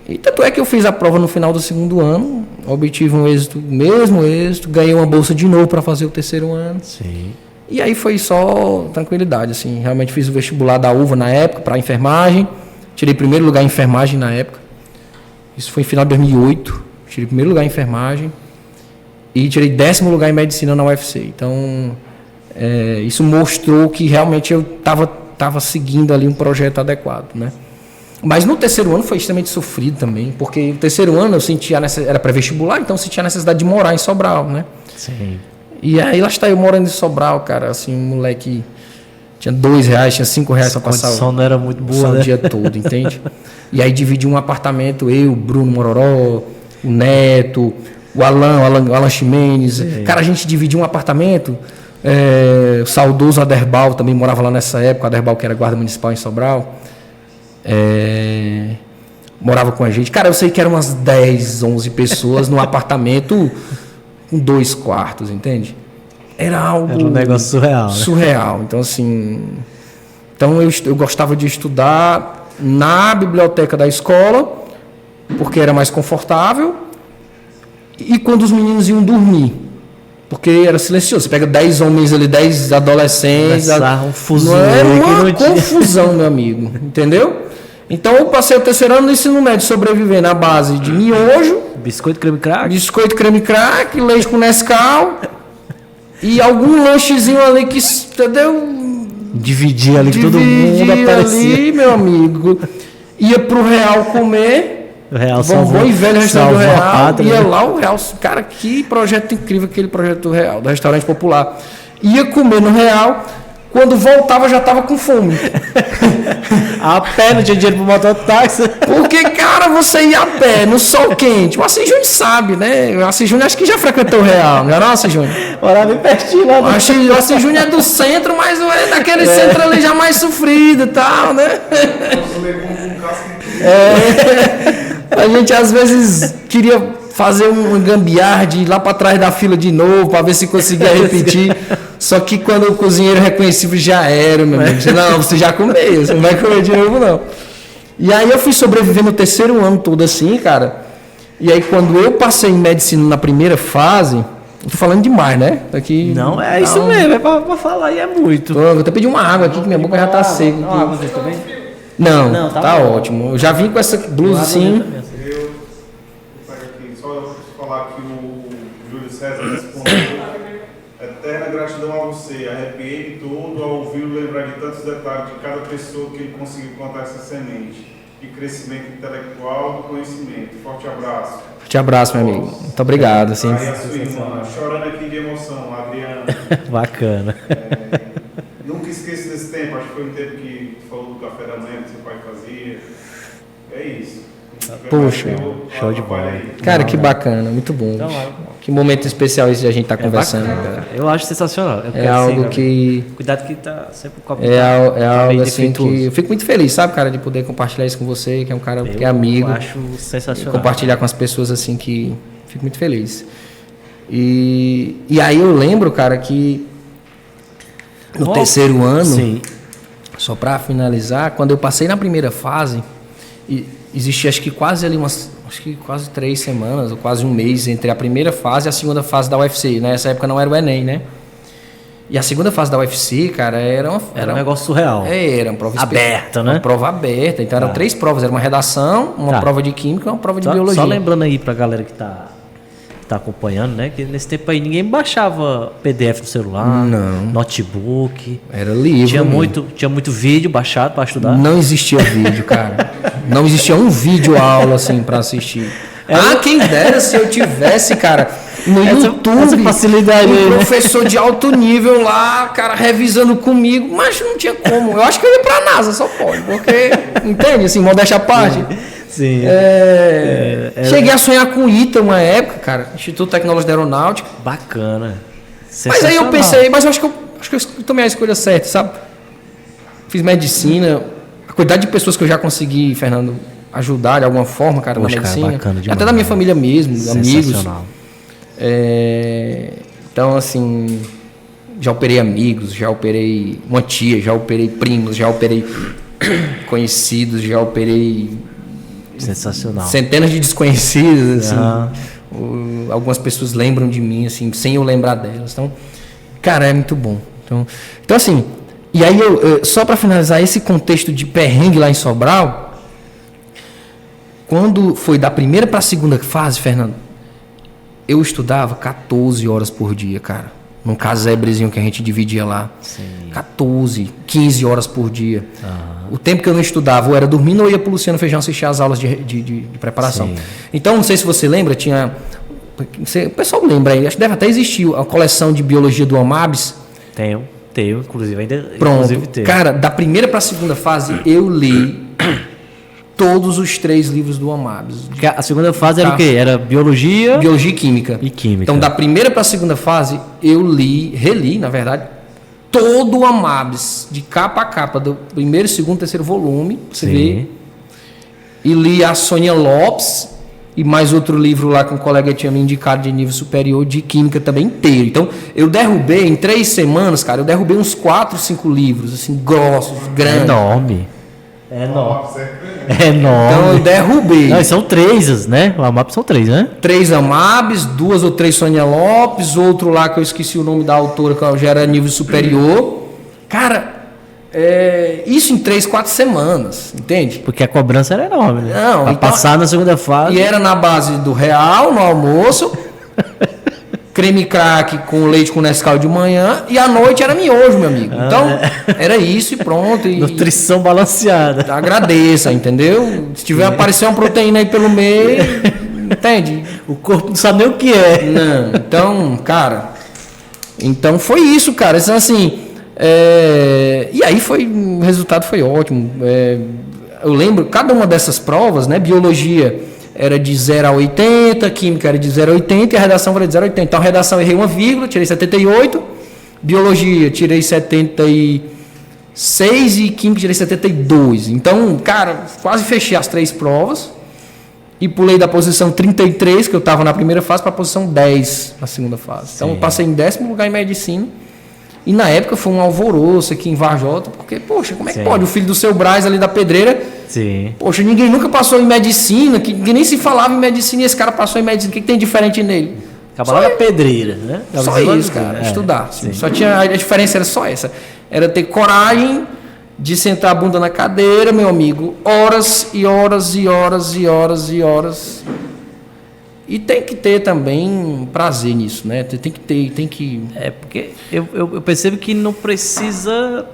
E tanto é que eu fiz a prova no final do segundo ano, obtive um êxito, mesmo êxito, ganhei uma bolsa de novo para fazer o terceiro ano. Sim. E aí foi só tranquilidade, assim. Realmente fiz o vestibular da UVA na época, para enfermagem. Tirei primeiro lugar em enfermagem na época. Isso foi em final de 2008. Tirei primeiro lugar em enfermagem. E tirei 10º lugar em medicina na UFC. Então, isso mostrou que realmente eu estava seguindo ali um projeto adequado, né? Mas no terceiro ano foi extremamente sofrido também. Porque no terceiro ano eu sentia era pré-vestibular, então eu sentia a necessidade de morar em Sobral, né? Sim. E aí lá está eu morando em Sobral, cara, assim, um moleque tinha R$2, tinha R$5 para passar. A condição não era muito boa, né? O dia todo, entende? E aí dividi um apartamento, eu, Bruno Mororó, o Neto, o Alan Ximenes. Cara, a gente dividiu um apartamento, o saudoso Aderbal também morava lá nessa época, Aderbal que era guarda municipal em Sobral. Morava com a gente. Cara, eu sei que eram umas 10, 11 pessoas num apartamento... com 2 quartos, entende? Era um negócio surreal, né? Surreal. Então, assim... Então, eu gostava de estudar na biblioteca da escola, porque era mais confortável, e quando os meninos iam dormir, porque era silencioso. Você pega 10 homens ali, 10 adolescentes... Era uma confusão, meu amigo. Entendeu? Então, eu passei o terceiro ano no ensino médio, sobreviver na base de miojo, biscoito creme crack, leite com Nescau, E algum lanchezinho ali que, entendeu? Dividir ali, todo mundo aparecia. Ali, meu amigo. Ia pro Real comer. O Real bom e velho restaurante do Real. Ia né? lá o Real. Cara, que projeto incrível aquele projeto do Real, do restaurante popular. Ia comer no Real. Quando voltava, já tava com fome. A pé, não tinha dinheiro pro mototáxi. Porque, cara, você ia a pé, no sol quente. O Assis Júnior sabe, né? O Assis Júnior acho que já frequentou o Real, não é não, Assis Júnior? Morava bem pertinho lá. O Assis Júnior é do centro, mas é daquele centro ali já mais sofrido e tal, né? A gente às vezes queria fazer um gambiarra de ir lá para trás da fila de novo, para ver se conseguia repetir. Só que quando o cozinheiro reconhecível já era, meu amigo. Não, você já comeu, você não vai comer de novo, não. E aí eu fui sobreviver no terceiro ano todo assim, cara. E aí quando eu passei em medicina na primeira fase, eu tô falando demais, né? Aqui, não, é isso mesmo, é pra falar e é muito. Vou até pedir uma água aqui, que minha boca já tá seca. Água, você também? Não, tá ótimo. Eu já vim com essa blusa assim. Falar que o Júlio César respondeu: eterna gratidão a você, arrepiei todo ao ouvi-lo lembrar de tantos detalhes de cada pessoa que ele conseguiu plantar essa semente de crescimento intelectual do conhecimento. Forte abraço. Forte abraço, meu amigo. Muito obrigado. Assim. Aí a sua irmã, chorando aqui de emoção, a Adriana. Bacana. Nunca esqueço desse tempo, acho que foi um tempo que tu falou do café da manhã que seu pai fazia. É isso. Puxa, show de bola. Cara, que bacana, muito bom. Então, que momento especial esse de a gente estar conversando. Bacana, cara. Eu acho sensacional. É algo que... Cuidado que tá sempre com a É algo assim que... Eu fico muito feliz, sabe, cara, de poder compartilhar isso com você, que é um cara que é amigo. Eu acho sensacional. Compartilhar com as pessoas assim que... Fico muito feliz. E aí eu lembro, cara, que no terceiro ano, sim. Só para finalizar, quando eu passei na primeira fase... Existia acho que quase 3 semanas, ou quase um mês entre a primeira fase e a segunda fase da UFC. Nessa época não era o Enem, né? E a segunda fase da UFC, cara, era um negócio surreal. Era uma prova aberta, né? Uma prova aberta. Então eram 3 provas. Era uma redação, uma prova de química e uma prova de biologia. Só lembrando aí pra galera que tá acompanhando, né? Que nesse tempo aí ninguém baixava PDF no celular, não. Notebook. Era livro. Tinha muito vídeo baixado para estudar. Não existia vídeo, cara. Não existia um vídeo aula assim para assistir. Quem dera se eu tivesse, cara, no YouTube, essa facilidade, um professor de alto nível lá, cara, revisando comigo, mas não tinha como. Eu acho que eu ia pra NASA, só pode, porque, entende, assim, modéstia à parte. Sim. Cheguei a sonhar com o ITA uma época, cara, Instituto Tecnológico da Aeronáutica. Bacana. Mas aí eu pensei, mas eu acho que eu tomei a escolha certa, sabe? Fiz medicina, a quantidade de pessoas que eu já consegui, Fernando, ajudar de alguma forma, cara, na medicina. Bacana demais, até da minha família mesmo, amigos. É, então, assim, já operei amigos, já operei uma tia, já operei primos, já operei conhecidos, já operei sensacional. Centenas de desconhecidos, assim. Algumas pessoas lembram de mim, assim, sem eu lembrar delas. Então, cara, é muito bom. Então assim, e aí só para finalizar esse contexto de perrengue lá em Sobral, quando foi da primeira para a segunda fase, Fernando, eu estudava 14 horas por dia, cara. Num casebrezinho que a gente dividia lá. Sim. 14, 15 horas por dia. O tempo que eu não estudava, ou era dormindo ou ia pro Luciano Feijão assistir as aulas de preparação. Sim. Então, não sei se você lembra, o pessoal lembra aí, acho que deve até existir a coleção de biologia do Amabs. Tenho, inclusive ainda. Pronto. Inclusive tenho. Cara, da primeira para a segunda fase, eu li todos os 3 livros do Amabs. A segunda fase era o quê? Era biologia? Biologia e química. Então, da primeira para a segunda fase, eu reli, na verdade, todo o Amabs, de capa a capa, do primeiro, segundo, terceiro volume, você vê. E li a Sônia Lopes e mais outro livro lá que um colega tinha me indicado de nível superior de química também inteiro. Então, eu derrubei, em 3 semanas, cara, eu derrubei uns 4, 5 livros, assim, grossos, grandes. Enorme. Então eu derrubei. Não, são 3, né? O Amabs são 3, né? 3 Amabs, 2 ou 3 Sônia Lopes, outro lá que eu esqueci o nome da autora, que já era nível superior. Cara, isso em 3, 4 semanas, entende? Porque a cobrança era enorme, né? Não, pra passar na segunda fase. E era na base do real, no almoço. creme crack com leite com Nescau de manhã e à noite era miojo, meu amigo. Então, era isso e pronto. Nutrição balanceada. Agradeça, entendeu? Se tiver aparecer uma proteína aí pelo meio, entende? O corpo não sabe nem o que é. Não, então, cara... Então, foi isso, cara. Então, assim... E aí, o resultado foi ótimo. Eu lembro, cada uma dessas provas, né? Biologia... era de 0 a 80, química era de 0 a 80 e a redação era de 0 a 80. Então, a redação errei uma vírgula, tirei 78. Biologia, tirei 76 e química tirei 72. Então, cara, quase fechei as 3 provas e pulei da posição 33, que eu estava na primeira fase, para a posição 10 na segunda fase. Então, eu passei em 10º lugar em medicina. E na época foi um alvoroço aqui em Varjota, porque, poxa, como é que pode? O filho do seu Braz ali da Pedreira, poxa, ninguém nunca passou em medicina, ninguém nem se falava em medicina e esse cara passou em medicina. O que tem diferente nele? Acabou na pedreira, né? Só isso, cara, estudar. Só tinha, a diferença era só essa. Era ter coragem de sentar a bunda na cadeira, meu amigo, horas e horas e horas e horas e horas. E tem que ter também prazer nisso, né? Tem que... porque eu percebo que não precisa...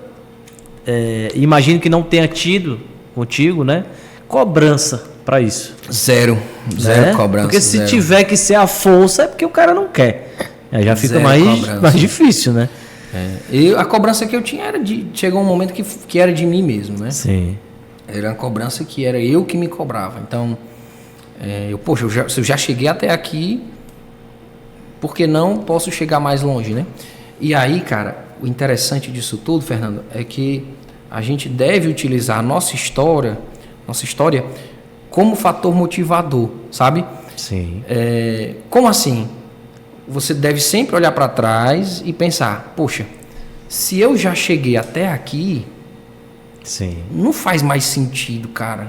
imagino que não tenha tido contigo, né? Cobrança para isso. Zero cobrança. Porque se tiver que ser a força, é porque o cara não quer. Já fica mais difícil, né? E a cobrança que eu tinha era chegou um momento que era de mim mesmo, né? Sim. Era uma cobrança que era eu que me cobrava. Então... se eu já cheguei até aqui, por que não posso chegar mais longe, né? E aí, cara, o interessante disso tudo, Fernando, é que a gente deve utilizar a nossa história como fator motivador, sabe? Sim. Como assim? Você deve sempre olhar para trás e pensar, poxa, se eu já cheguei até aqui, não faz mais sentido, cara,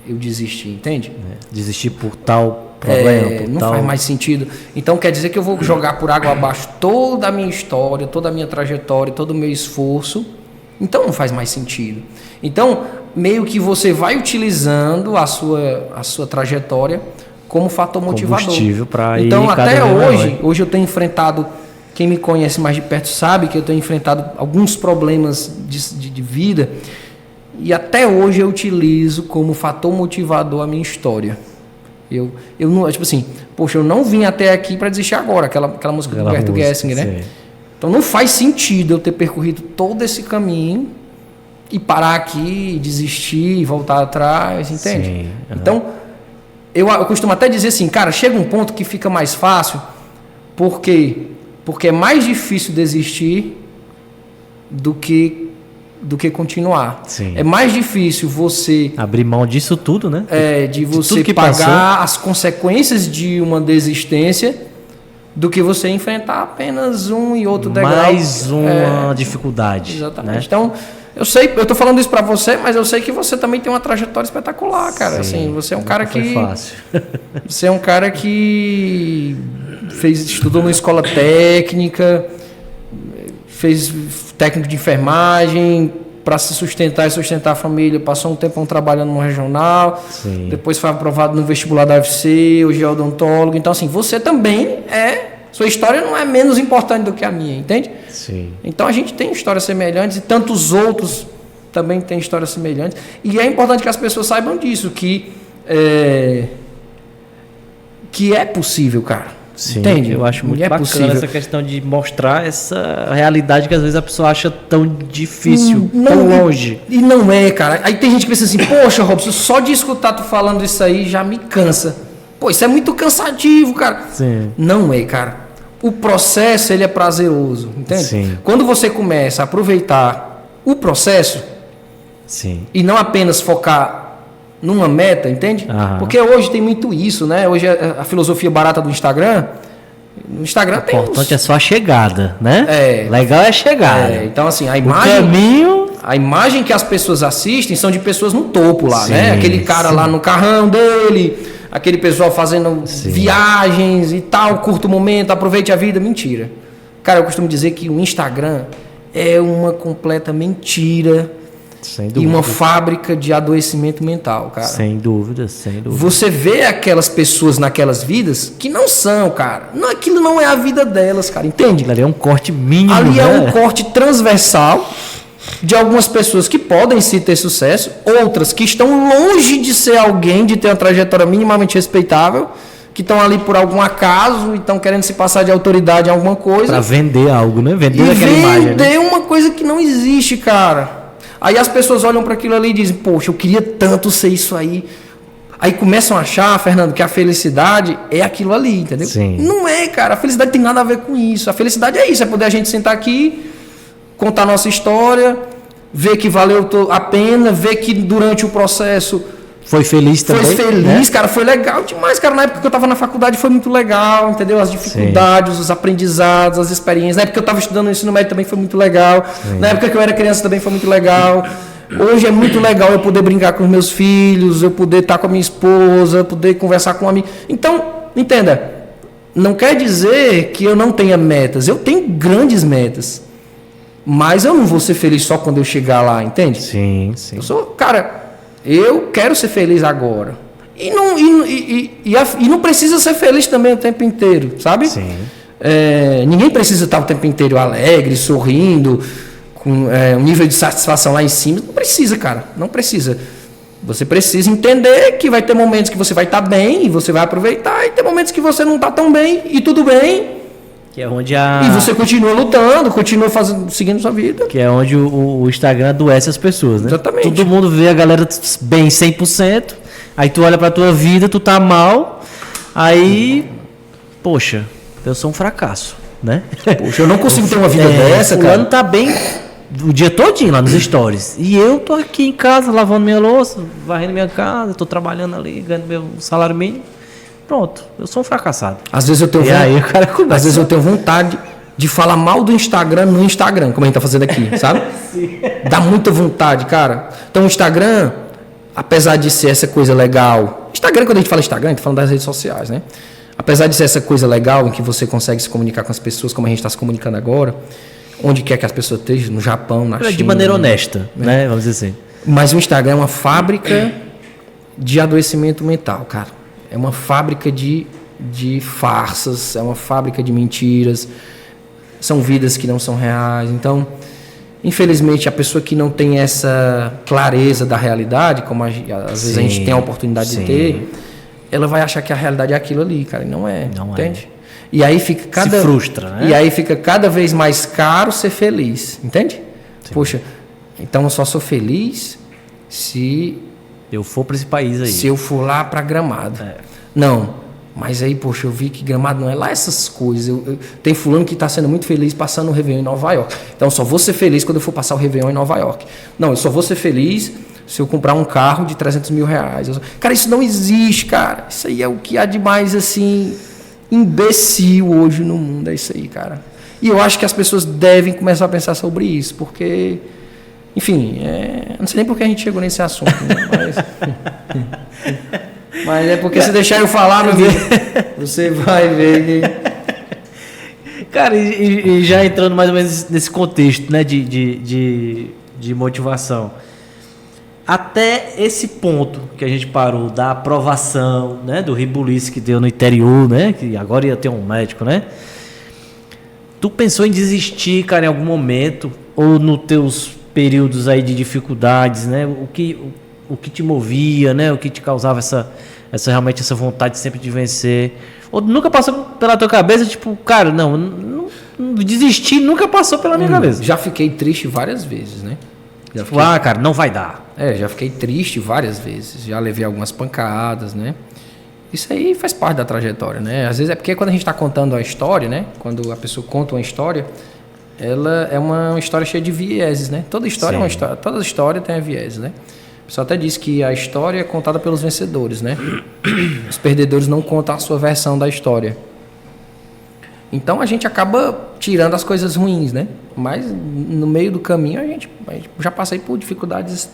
eu desisti, entende? Desistir por tal problema, não faz mais sentido. Então quer dizer que eu vou jogar por água abaixo toda a minha história, toda a minha trajetória, todo o meu esforço. Então não faz mais sentido. Então, meio que você vai utilizando a sua trajetória como fator motivador. Combustível para ir então, até hoje eu tenho enfrentado, quem me conhece mais de perto sabe que eu tenho enfrentado alguns problemas de vida. E até hoje eu utilizo como fator motivador a minha história. Eu não, tipo assim, poxa, eu não vim até aqui para desistir agora, aquela música do Roberto Gessinger, né? Sim. Então não faz sentido eu ter percorrido todo esse caminho e parar aqui, desistir, voltar atrás, entende? Sim. Uhum. Então, eu costumo até dizer assim, cara, chega um ponto que fica mais fácil, porque é mais difícil desistir do que continuar. Sim. É mais difícil você... abrir mão disso tudo, né? De você pagar as consequências de uma desistência do que você enfrentar apenas um e outro degrau. Mais uma dificuldade. Exatamente. Né? Então, eu tô falando isso para você, mas eu sei que você também tem uma trajetória espetacular, cara. Sim, assim, você é um cara que... foi fácil. Você é um cara que estudou numa escola técnica, fez técnico de enfermagem para se sustentar e sustentar a família, passou um tempão trabalhando no regional. Sim. Depois foi aprovado no vestibular da UFC, hoje é odontólogo. Então, assim, você também sua história não é menos importante do que a minha, entende? Sim. Então, a gente tem histórias semelhantes e tantos outros também têm histórias semelhantes. E é importante que as pessoas saibam disso, que é possível, cara. Sim, entende? Eu acho muito bacana essa questão de mostrar essa realidade que às vezes a pessoa acha tão difícil, tão longe. E não é, cara. Aí tem gente que pensa assim, poxa, Robson, só de escutar tu falando isso aí já me cansa. Pô, isso é muito cansativo, cara. Sim. Não é, cara. O processo, ele é prazeroso, entende? Sim. Quando você começa a aproveitar o processo, sim, e não apenas focar numa meta, entende? Aham. Porque hoje tem muito isso, né? Hoje a filosofia barata do Instagram. No Instagram tem. O importante é só a chegada, né? Legal é a chegada. Então, assim, a imagem que as pessoas assistem são de pessoas no topo lá, sim, né? Aquele cara lá no carrão dele, aquele pessoal fazendo viagens e tal, curto momento, aproveite a vida. Mentira. Cara, eu costumo dizer que o Instagram é uma completa mentira. Sem dúvida. E uma fábrica de adoecimento mental, cara. Sem dúvida, sem dúvida. Você vê aquelas pessoas naquelas vidas que não são, cara. Não, aquilo não é a vida delas, cara, entende? Ali é um corte mínimo, Ali né? é um corte transversal de algumas pessoas que podem sim ter sucesso, outras que estão longe de ser alguém, de ter uma trajetória minimamente respeitável, que estão ali por algum acaso e estão querendo se passar de autoridade em alguma coisa. Pra vender algo, né? Vender E aquela imagem, né? vender uma coisa que não existe, cara. Aí as pessoas olham para aquilo ali e dizem, poxa, eu queria tanto ser isso aí. Aí começam a achar, Fernando, que a felicidade é aquilo ali, entendeu? Sim. Não é, cara. A felicidade tem nada a ver com isso. A felicidade é isso, é poder a gente sentar aqui, contar nossa história, ver que valeu a pena, ver que durante o processo Foi feliz também. foi feliz, né? cara, foi legal demais, cara. Na época que eu tava na faculdade foi muito legal, entendeu? As dificuldades, os aprendizados, as experiências. Na época que eu tava estudando no ensino médio também foi muito legal. Sim. Na época que eu era criança também foi muito legal. Hoje é muito legal eu poder brincar com os meus filhos, eu poder estar com a minha esposa, poder conversar com um amigo. Então, entenda, não quer dizer que eu não tenha metas. Eu tenho grandes metas. Mas eu não vou ser feliz só quando eu chegar lá, entende? Sim, sim. Eu sou, cara, eu quero ser feliz agora. E não precisa ser feliz também o tempo inteiro, sabe? Sim. Ninguém precisa estar o tempo inteiro alegre, sorrindo, com um nível de satisfação lá em cima. Não precisa, cara. Não precisa. Você precisa entender que vai ter momentos que você vai estar bem e você vai aproveitar, e tem momentos que você não está tão bem e tudo bem. Que é onde a... E você continua lutando, continua seguindo sua vida. Que é onde o Instagram adoece as pessoas, né? Exatamente. Todo mundo vê a galera bem 100%, aí tu olha pra tua vida, tu tá mal, aí, poxa, eu sou um fracasso, né? Poxa, eu não consigo ter uma vida dessa, fulano cara. tá bem o dia todinho lá nos stories. E eu tô aqui em casa, lavando minha louça, varrendo minha casa, tô trabalhando ali, ganhando meu salário mínimo. Pronto, eu sou um fracassado. Às vezes eu tenho Aí o cara começa. Às vezes eu tenho vontade de falar mal do Instagram no Instagram, como a gente tá fazendo aqui, sabe? Dá muita vontade, cara. Então o Instagram, apesar de ser essa coisa legal... Instagram, quando a gente fala Instagram, a gente tá falando das redes sociais, né? Apesar de ser essa coisa legal em que você consegue se comunicar com as pessoas, como a gente está se comunicando agora, onde quer que as pessoas estejam, no Japão, na China... De maneira honesta, né? Vamos dizer assim. Mas o Instagram é uma fábrica de adoecimento mental, cara. É uma fábrica de farsas, é uma fábrica de mentiras, são vidas que não são reais. Então, infelizmente, a pessoa que não tem essa clareza da realidade, como às vezes a gente tem a oportunidade de ter, ela vai achar que a realidade é aquilo ali, cara, e não é, entende? E aí fica se frustra, né? E aí fica cada vez mais caro ser feliz, entende? Sim. Poxa, então eu só sou feliz se eu for para esse país aí. Se eu for lá para Gramado. Não, mas aí, poxa, eu vi que Gramado não é lá essas coisas. Tem fulano que está sendo muito feliz passando o Réveillon em Nova York. Então, eu só vou ser feliz quando eu for passar o Réveillon em Nova York. Não, eu só vou ser feliz se eu comprar um carro de 300 mil reais. Cara, isso não existe, cara. Isso aí é o que há de mais, assim, imbecil hoje no mundo. É isso aí, cara. E eu acho que as pessoas devem começar a pensar sobre isso, porque... Enfim, não sei nem por que a gente chegou nesse assunto, né? Mas é porque se deixar eu falar, meu amigo, você vai ver que... Cara, e já entrando mais ou menos nesse contexto, né, de motivação, até esse ponto que a gente parou da aprovação, né, do ribuliço que deu no interior, né, que agora ia ter um médico, né? Tu pensou em desistir, cara, em algum momento, ou nos teus períodos aí de dificuldades, né? O que te movia, né? O que te causava realmente essa vontade sempre de vencer? Ou nunca passou pela tua cabeça, tipo, cara, não desistir nunca passou pela minha cabeça? Já fiquei triste várias vezes, né? Cara, não vai dar. Já fiquei triste várias vezes, já levei algumas pancadas, né? Isso aí faz parte da trajetória, né? Às vezes é porque quando a gente está contando uma história, né? Quando a pessoa conta uma história, ela é uma história cheia de vieses, né? Toda história é uma história, toda história tem vieses, né? O pessoal até diz que a história é contada pelos vencedores, né? Os perdedores não contam a sua versão da história. Então a gente acaba tirando as coisas ruins, né? Mas no meio do caminho a gente já passei por dificuldades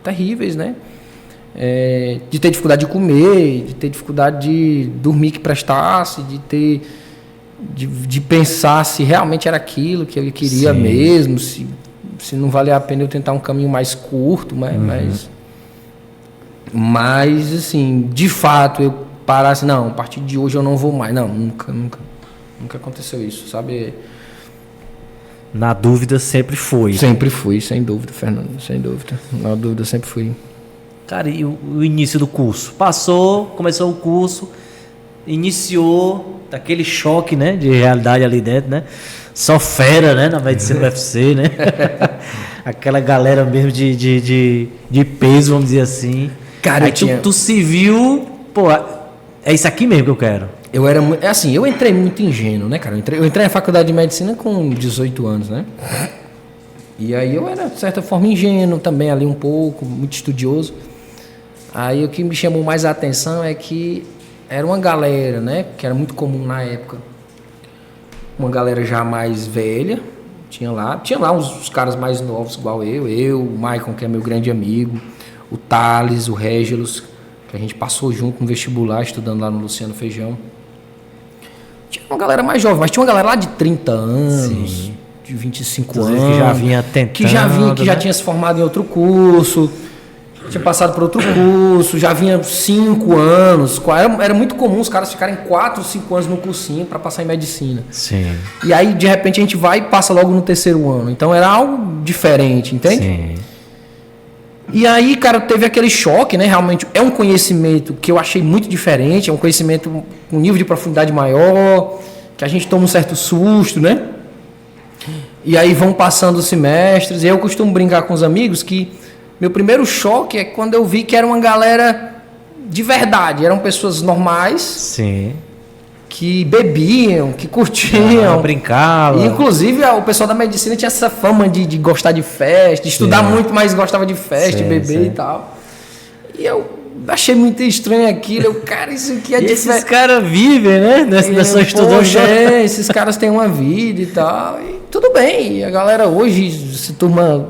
terríveis, né? De ter dificuldade de comer, de ter dificuldade de dormir que prestasse, de pensar se realmente era aquilo que eu queria mesmo, se se não valer a pena eu tentar um caminho mais curto, mas assim, de fato, eu parasse, não, a partir de hoje eu não vou mais. Não, nunca aconteceu isso, sabe? Na dúvida sempre foi. Sempre fui, sem dúvida, Fernando, sem dúvida. Na dúvida sempre fui. Cara, e o início do curso? Começou o curso, iniciou aquele choque, né, de realidade ali dentro, né? Só fera, né, na medicina do UFC, né? Aquela galera mesmo de peso, vamos dizer assim. Cara, aí tu se viu, pô, é isso aqui mesmo que eu quero. Eu entrei muito ingênuo, né, cara? Eu entrei na faculdade de medicina com 18 anos, né? E aí eu era, de certa forma, ingênuo também ali um pouco, muito estudioso. Aí o que me chamou mais a atenção é que era uma galera, né, que era muito comum na época. Uma galera já mais velha, tinha lá os caras mais novos igual o Maicon, que é meu grande amigo, o Thales, o Régilos, que a gente passou junto no vestibular, estudando lá no Luciano Feijão. Tinha uma galera mais jovem, mas tinha uma galera lá de 30 anos, sim, de 25 anos. Que já vinha tentando. Que já tinha se formado em outro curso, tinha passado por outro curso, já vinha 5 anos. Era muito comum os caras ficarem 4, 5 anos no cursinho para passar em medicina. Sim. E aí, de repente, a gente vai e passa logo no 3º ano. Então, era algo diferente, entende? Sim. E aí, cara, teve aquele choque, né? Realmente é um conhecimento que eu achei muito diferente, é um conhecimento com um nível de profundidade maior, que a gente toma um certo susto, né? E aí vão passando os semestres, e eu costumo brincar com os amigos que meu primeiro choque é quando eu vi que era uma galera de verdade, eram pessoas normais. Sim. Que bebiam, que curtiam. Brincavam. E, inclusive, o pessoal da medicina tinha essa fama de gostar de festa, de estudar muito, mas gostava de festa, de beber e tal. E eu achei muito estranho aquilo. Cara, isso aqui é diferente. Esses caras vivem, né? Nessa estudante. Esses caras têm uma vida e tal. E tudo bem. E a galera hoje se turma.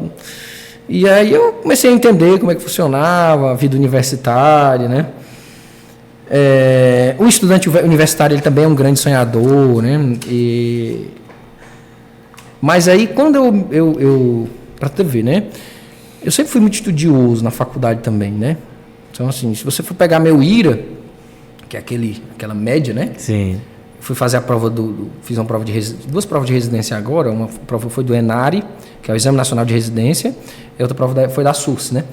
E aí eu comecei a entender como é que funcionava a vida universitária, né? O estudante universitário ele também é um grande sonhador, né? Mas aí quando eu para tu ver, né? Eu sempre fui muito estudioso na faculdade também, né? Então assim, se você for pegar meu IRA, que é aquela média, né? Sim. Fui fazer a prova fiz uma prova duas provas de residência agora. Uma prova foi do ENARE, que é o Exame Nacional de Residência, e outra prova foi da SURS, né?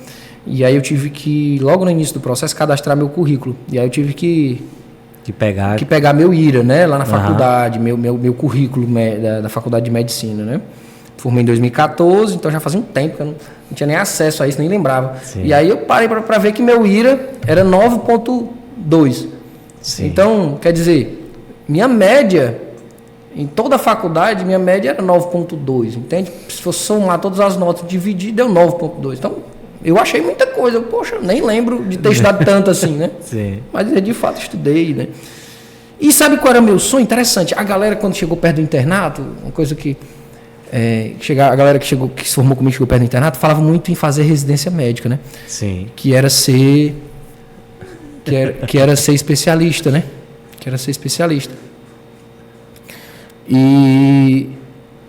E aí eu tive que, logo no início do processo, cadastrar meu currículo. E aí eu tive que pegar meu IRA, né? Lá na faculdade, meu currículo da Faculdade de Medicina, né? Formei em 2014, então já fazia um tempo que eu não tinha nem acesso a isso, nem lembrava. Sim. E aí eu parei para ver que meu IRA era 9.2. Então, quer dizer, minha média, em toda a faculdade, minha média era 9.2, entende? Se fosse somar todas as notas, dividir, deu 9.2. Então, eu achei muita coisa. Poxa, nem lembro de ter estudado tanto assim, né? Sim. Mas eu, de fato, estudei, né? E sabe qual era o meu sonho? Interessante. A galera, quando chegou perto do internato, uma coisa que... a galera que se formou comigo, chegou perto do internato, falava muito em fazer residência médica, né? Sim. Que era ser especialista, né? Que era ser especialista. E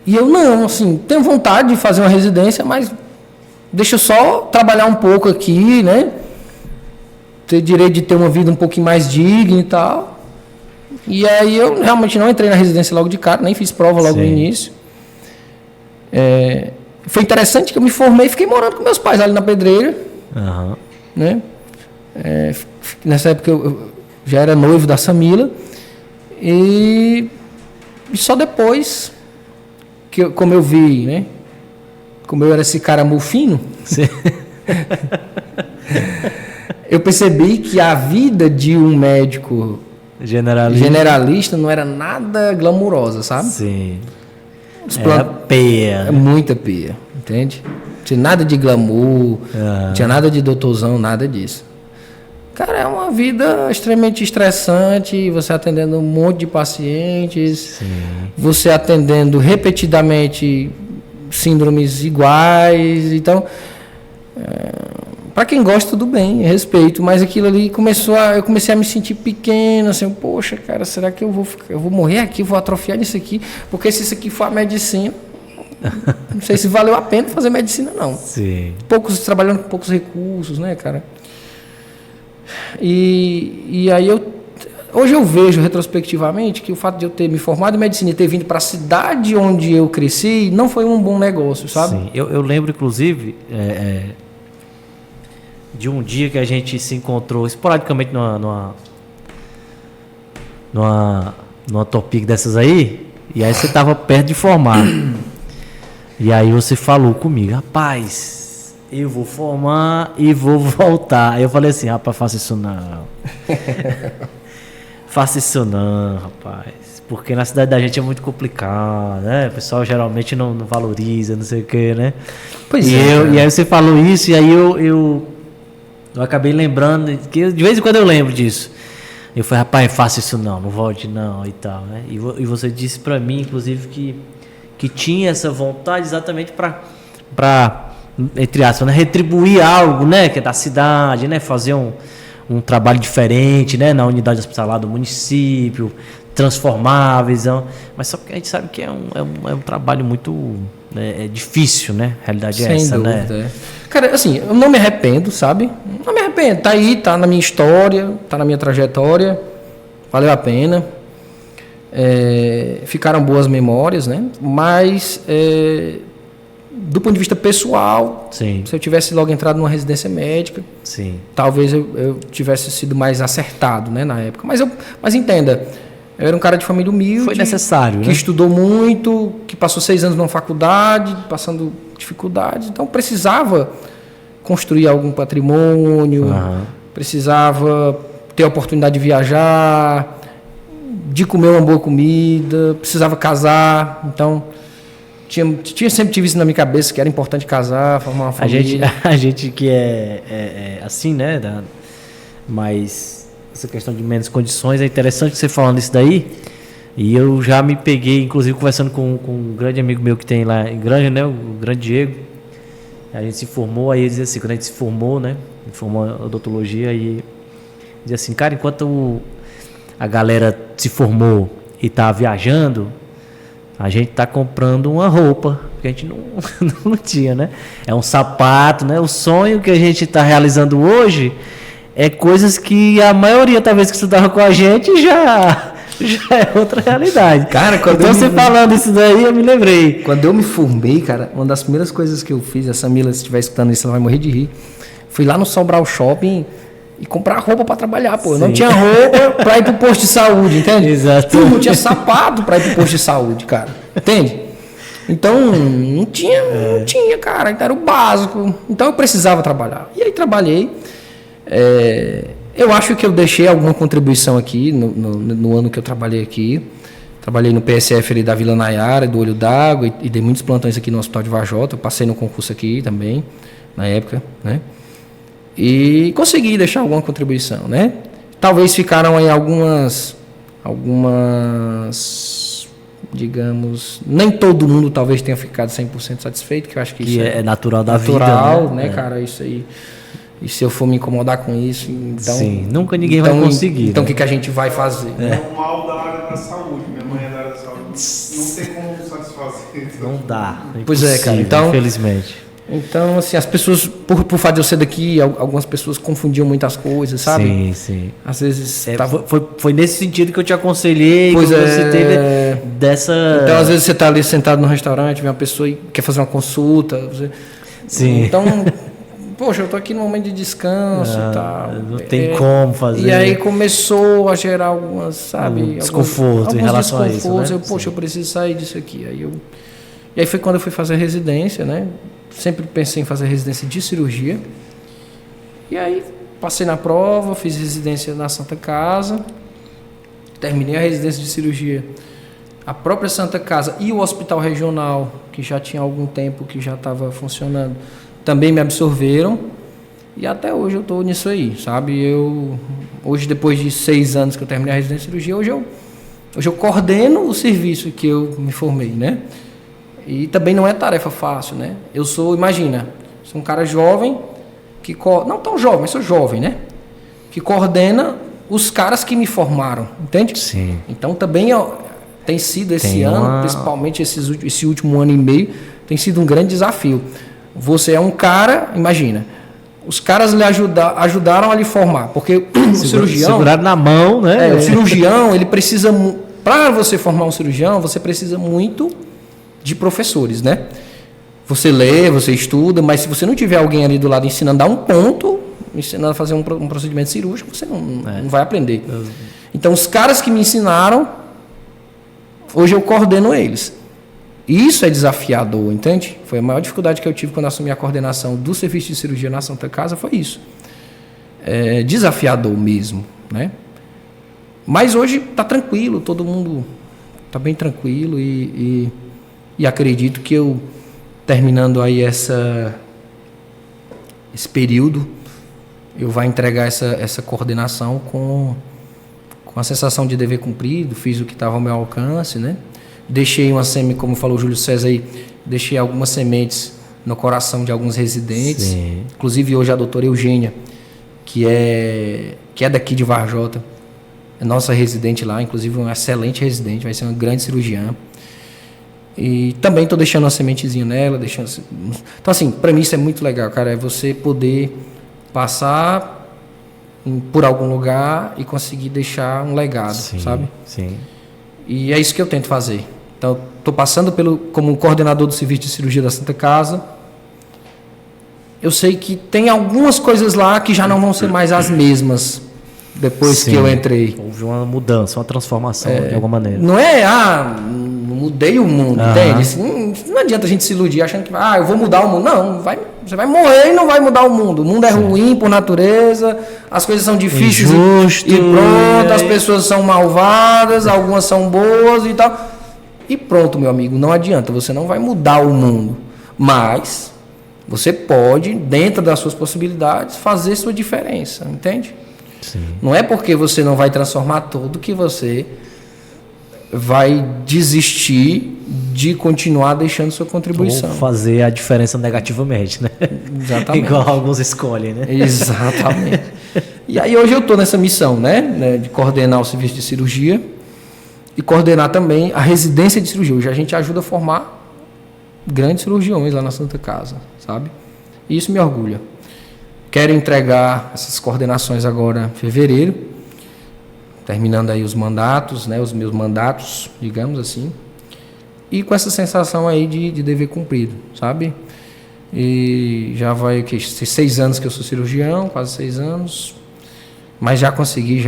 eu não, assim, tenho vontade de fazer uma residência, mas deixa eu só trabalhar um pouco aqui, né? Ter direito de ter uma vida um pouquinho mais digna e tal. E aí eu realmente não entrei na residência logo de cara, nem fiz prova logo no início. Foi interessante que eu me formei e fiquei morando com meus pais ali na Pedreira. Né? Nessa época eu já era noivo da Samila. E só depois, como eu vi, né? Como eu era esse cara mufino, eu percebi que a vida de um médico generalista não era nada glamurosa, sabe? Sim. Era peia. Muita peia, entende? Não tinha nada de glamour, não tinha nada de doutorzão, nada disso. Cara, é uma vida extremamente estressante, você atendendo um monte de pacientes, você atendendo repetidamente síndromes iguais. Então, para quem gosta, tudo bem, respeito, mas aquilo ali eu comecei a me sentir pequeno, assim, poxa, cara, será que eu vou morrer aqui, vou atrofiar nisso aqui? Porque se isso aqui for a medicina, não sei se valeu a pena fazer medicina, não. Sim. Trabalhando com poucos recursos, né, cara? E aí hoje eu vejo retrospectivamente que o fato de eu ter me formado em medicina e ter vindo para a cidade onde eu cresci não foi um bom negócio, sabe? Sim, eu lembro inclusive de um dia que a gente se encontrou esporadicamente numa topic dessas aí, e aí você tava perto de formar. E aí você falou comigo, rapaz, eu vou formar e vou voltar. Aí eu falei assim, rapaz, faça isso não. Faça isso não, rapaz. Porque na cidade da gente é muito complicado, né? O pessoal geralmente não valoriza, não sei o que, né? Pois e é. E aí você falou isso, e aí eu acabei lembrando, que de vez em quando eu lembro disso. Eu falei, rapaz, faça isso não volte não e tal, né? E você disse pra mim, inclusive, que tinha essa vontade exatamente pra entre aspas, né? Retribuir algo, né? Que é da cidade, né? Fazer um trabalho diferente, né? Na unidade hospitalar do município, transformar a visão. Mas só que a gente sabe que é um trabalho muito difícil, né? A realidade é essa, dúvida, né? Cara, assim, eu não me arrependo, sabe? Não me arrependo. Tá aí, tá na minha história, tá na minha trajetória. Valeu a pena. Ficaram boas memórias, né? Mas, do ponto de vista pessoal, Sim. Se eu tivesse logo entrado numa residência médica, Sim. talvez eu tivesse sido mais acertado, né, na época. Mas entenda, eu era um cara de família humilde. Foi necessário, que né? estudou muito, que passou 6 anos numa faculdade, passando dificuldades. Então, precisava construir algum patrimônio, precisava ter a oportunidade de viajar, de comer uma boa comida, precisava casar. Então, sempre tive isso na minha cabeça, que era importante casar, formar uma família. A gente que é assim, né? Mas essa questão de menos condições, é interessante você falando isso daí. E eu já me peguei, inclusive, conversando com um grande amigo meu que tem lá em Granja, né? O grande Diego. A gente se formou, aí ele dizia assim, quando a gente se formou, né? Formou a odontologia, aí dizia assim, cara, enquanto a galera se formou e tá viajando, a gente tá comprando uma roupa, que a gente não tinha, né? É um sapato, né? O sonho que a gente tá realizando hoje é coisas que a maioria, talvez, que estudava com a gente já é outra realidade. Cara, então você falando isso daí, eu me lembrei. Quando eu me formei, cara, uma das primeiras coisas que eu fiz, a Samila, se estiver escutando isso, ela vai morrer de rir. Fui lá no Sobral Shopping e comprar roupa para trabalhar, pô. Eu não tinha roupa para ir pro posto de saúde, entende? Exato. Eu não tinha sapato para ir pro posto de saúde, cara. Entende? Então, não tinha, cara. Então era o básico. Então eu precisava trabalhar. E aí trabalhei. Eu acho que eu deixei alguma contribuição aqui no ano que eu trabalhei aqui. Trabalhei no PSF ali da Vila Nayara, do Olho d'Água, e dei muitos plantões aqui no Hospital de Vajota. Eu passei no concurso aqui também, na época, né? E consegui deixar alguma contribuição, né? Talvez ficaram aí algumas, digamos, nem todo mundo talvez tenha ficado 100% satisfeito, que eu acho que isso é natural da natural, vida, né, cara? Isso aí. E se eu for me incomodar com isso, então... Sim, nunca ninguém vai conseguir. Então, né? o que a gente vai fazer? É o mal da área da saúde. Minha mãe é da área da saúde. Não tem como satisfazer. Não dá. Pois é, cara. Então, infelizmente. Então, assim, as pessoas, por fato de eu ser daqui, algumas pessoas confundiam muitas coisas, sabe? Sim, sim. Às vezes... Foi nesse sentido que eu te aconselhei, pois que você teve dessa... Então, às vezes você está ali sentado no restaurante, vem uma pessoa e quer fazer uma consulta. Sim. Então... Poxa, eu tô aqui no momento de descanso e tal. Não tem como fazer. E aí começou a gerar algumas, sabe? Desconforto em relação a isso, né? Eu preciso sair disso aqui. E aí foi quando eu fui fazer residência, né? Sempre pensei em fazer residência de cirurgia. E aí passei na prova, fiz residência na Santa Casa. Terminei a residência de cirurgia. A própria Santa Casa e o Hospital Regional, que já tinha algum tempo que já estava funcionando, também me absorveram, e até hoje eu estou nisso aí, sabe? Hoje, depois de 6 anos que eu terminei a residência de cirurgia, hoje eu coordeno o serviço que eu me formei, né? E também não é tarefa fácil, né? Imagina, sou um cara jovem, não tão jovem, mas sou jovem, né? Que coordena os caras que me formaram, entende? Sim. Então também tem sido esse ano, principalmente esse último ano e meio, tem sido um grande desafio. Você é um cara, imagina, os caras lhe ajudaram a lhe formar, porque o cirurgião... Segurado na mão, né? O cirurgião, ele precisa... Para você formar um cirurgião, você precisa muito de professores, né? Você lê, você estuda, mas se você não tiver alguém ali do lado ensinando a dar um ponto, ensinando a fazer um procedimento cirúrgico, você não vai aprender. Então, os caras que me ensinaram, hoje eu coordeno eles. Isso é desafiador, entende? Foi a maior dificuldade que eu tive quando assumi a coordenação do serviço de cirurgia na Santa Casa, foi isso. É desafiador mesmo, né? Mas hoje está tranquilo, todo mundo está bem tranquilo e acredito que eu, terminando aí esse período, eu vou entregar essa coordenação com a sensação de dever cumprido, fiz o que estava ao meu alcance, né? Deixei uma semente, como falou o Júlio César aí, deixei algumas sementes no coração de alguns residentes. Sim. Inclusive hoje a doutora Eugênia, que é daqui de Varjota, é nossa residente lá, inclusive uma excelente residente, vai ser uma grande cirurgiã. E também estou deixando uma sementezinha nela, Então assim, para mim isso é muito legal, cara, é você poder passar por algum lugar e conseguir deixar um legado, sim, sabe? Sim. E é isso que eu tento fazer. Então, estou passando como coordenador do serviço de cirurgia da Santa Casa. Eu sei que tem algumas coisas lá que já não vão ser mais as mesmas depois, sim, que eu entrei. Houve uma mudança, uma transformação de alguma maneira. Não é, mudei o mundo, entende? Assim, não adianta a gente se iludir achando que eu vou mudar o mundo. Não, você vai morrer e não vai mudar o mundo. O mundo é, sim, ruim por natureza, as coisas são difíceis injusto, e pronto, as pessoas são malvadas, algumas são boas e tal. E pronto, meu amigo, não adianta, você não vai mudar o mundo. Mas você pode, dentro das suas possibilidades, fazer sua diferença, entende? Sim. Não é porque você não vai transformar tudo que você vai desistir de continuar deixando sua contribuição. Ou fazer a diferença negativamente, né? Exatamente. Igual alguns escolhem, né? Exatamente. E aí hoje eu estou nessa missão, né? De coordenar o serviço de cirurgia e coordenar também a residência de cirurgia. Hoje a gente ajuda a formar grandes cirurgiões lá na Santa Casa, sabe? E isso me orgulha. Quero entregar essas coordenações agora em fevereiro, terminando aí os mandatos, né, os meus mandatos, digamos assim, e com essa sensação aí de dever cumprido, sabe? E já vai ser 6 anos que eu sou cirurgião, quase 6 anos, mas já consegui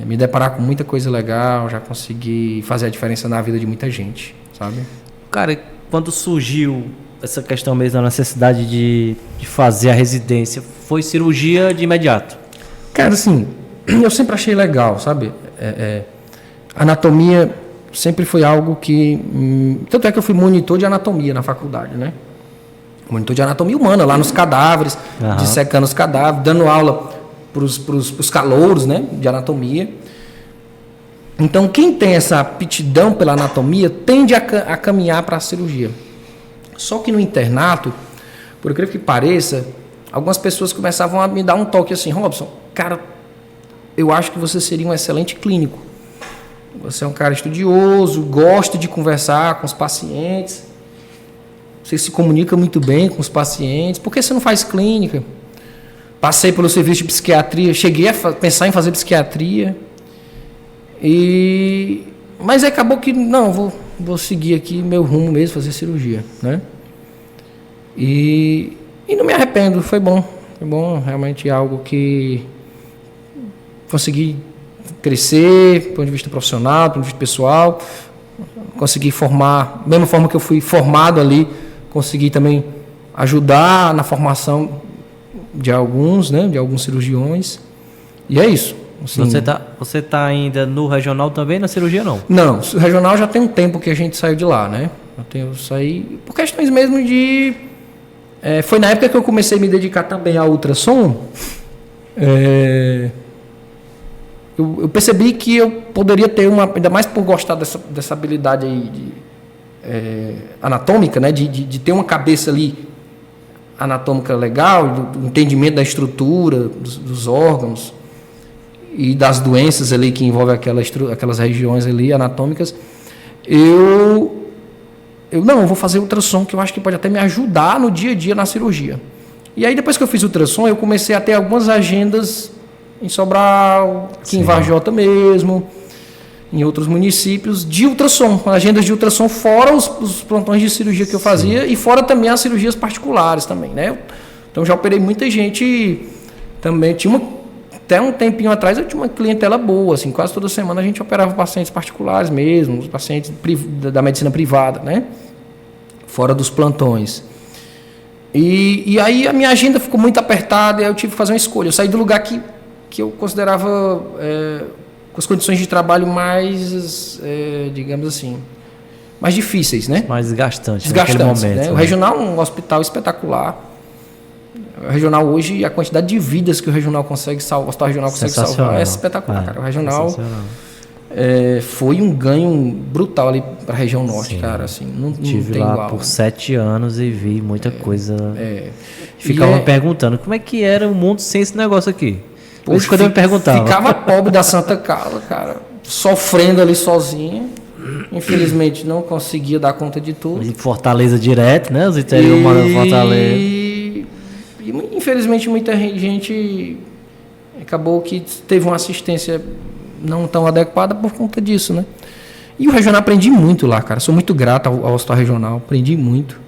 me deparar com muita coisa legal, já consegui fazer a diferença na vida de muita gente, sabe? Cara, quando surgiu essa questão mesmo da necessidade de fazer a residência, foi cirurgia de imediato? Cara, assim, eu sempre achei legal, sabe? Anatomia sempre foi algo que... tanto é que eu fui monitor de anatomia na faculdade, né? Monitor de anatomia humana, lá nos cadáveres, dissecando os cadáveres, dando aula para os calouros, né? De anatomia. Então, quem tem essa aptidão pela anatomia tende a caminhar para a cirurgia. Só que no internato, por incrível que pareça, algumas pessoas começavam a me dar um toque assim: Robson, cara, eu acho que você seria um excelente clínico. Você é um cara estudioso, gosta de conversar com os pacientes, você se comunica muito bem com os pacientes, por que você não faz clínica? Passei pelo serviço de psiquiatria, cheguei a pensar em fazer psiquiatria, mas acabou que não, vou seguir aqui meu rumo mesmo, fazer cirurgia, né? E não me arrependo, foi bom, realmente é algo que consegui crescer, do ponto de vista profissional, do ponto de vista pessoal, consegui formar, da mesma forma que eu fui formado ali, consegui também ajudar na formação de alguns, né, de alguns cirurgiões, e é isso. Assim, você tá ainda no regional também, na cirurgia não? Não, o regional já tem um tempo que a gente saiu de lá, né? Eu saí por questões mesmo de... foi na época que eu comecei a me dedicar também ao ultrassom. Eu percebi que eu poderia ter ainda mais por gostar dessa habilidade aí anatômica, né? De ter uma cabeça ali anatômica legal, do entendimento da estrutura, dos órgãos e das doenças ali que envolvem aquelas regiões ali anatômicas. Eu eu vou fazer ultrassom, que eu acho que pode até me ajudar no dia a dia na cirurgia. E aí, depois que eu fiz ultrassom, eu comecei a ter algumas agendas em Sobral, aqui em Varjota mesmo, em outros municípios, de ultrassom, agendas de ultrassom, fora os plantões de cirurgia que eu fazia, e fora também as cirurgias particulares também, né? Então, já operei muita gente também. Até um tempinho atrás, eu tinha uma clientela boa, assim, quase toda semana a gente operava pacientes particulares mesmo, os pacientes da medicina privada, né? Fora dos plantões. E aí a minha agenda ficou muito apertada e aí eu tive que fazer uma escolha. Eu saí do lugar que eu considerava com as condições de trabalho mais, digamos assim, mais difíceis, né? Mais desgastantes naquele momento. Né? O regional é um hospital espetacular. O regional hoje, a quantidade de vidas que o regional consegue salvar, o hospital regional consegue salvar é espetacular, cara. O regional foi um ganho brutal ali para a região norte, cara. Assim, não tive tem lá igual, por 7 anos e vi muita coisa. Ficava me perguntando como é que era o mundo sem esse negócio aqui. Por isso quando eu me perguntava. Ficava pobre da Santa Carla, cara, sofrendo ali sozinho. Infelizmente não conseguia dar conta de tudo. E Fortaleza direto, né? Os interiores moram em Fortaleza. E infelizmente muita gente acabou que teve uma assistência não tão adequada por conta disso, né? E o regional aprendi muito lá, cara. Sou muito grato ao hospital regional, aprendi muito.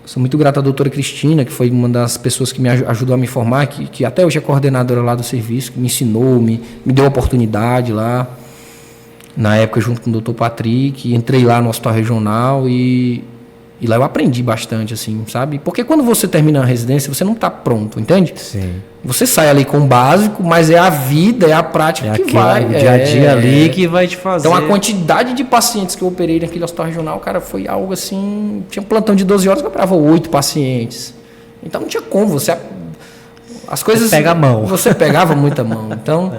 Sou muito grato à doutora Cristina, que foi uma das pessoas que me ajudou a me formar, que até hoje é coordenadora lá do serviço, que me ensinou, me deu oportunidade lá. Na época, junto com o doutor Patrick, entrei lá no hospital regional e lá eu aprendi bastante, assim, sabe? Porque quando você termina a residência, você não está pronto, entende? Sim. Você sai ali com o básico, mas é a vida, é a prática que vai. O dia a dia ali que vai te fazer. Então, a quantidade de pacientes que eu operei naquele hospital regional, cara, foi algo assim... Tinha um plantão de 12 horas que eu operava 8 pacientes. Então, não tinha como. As coisas... Você pega a mão. Você pegava muita mão. Então...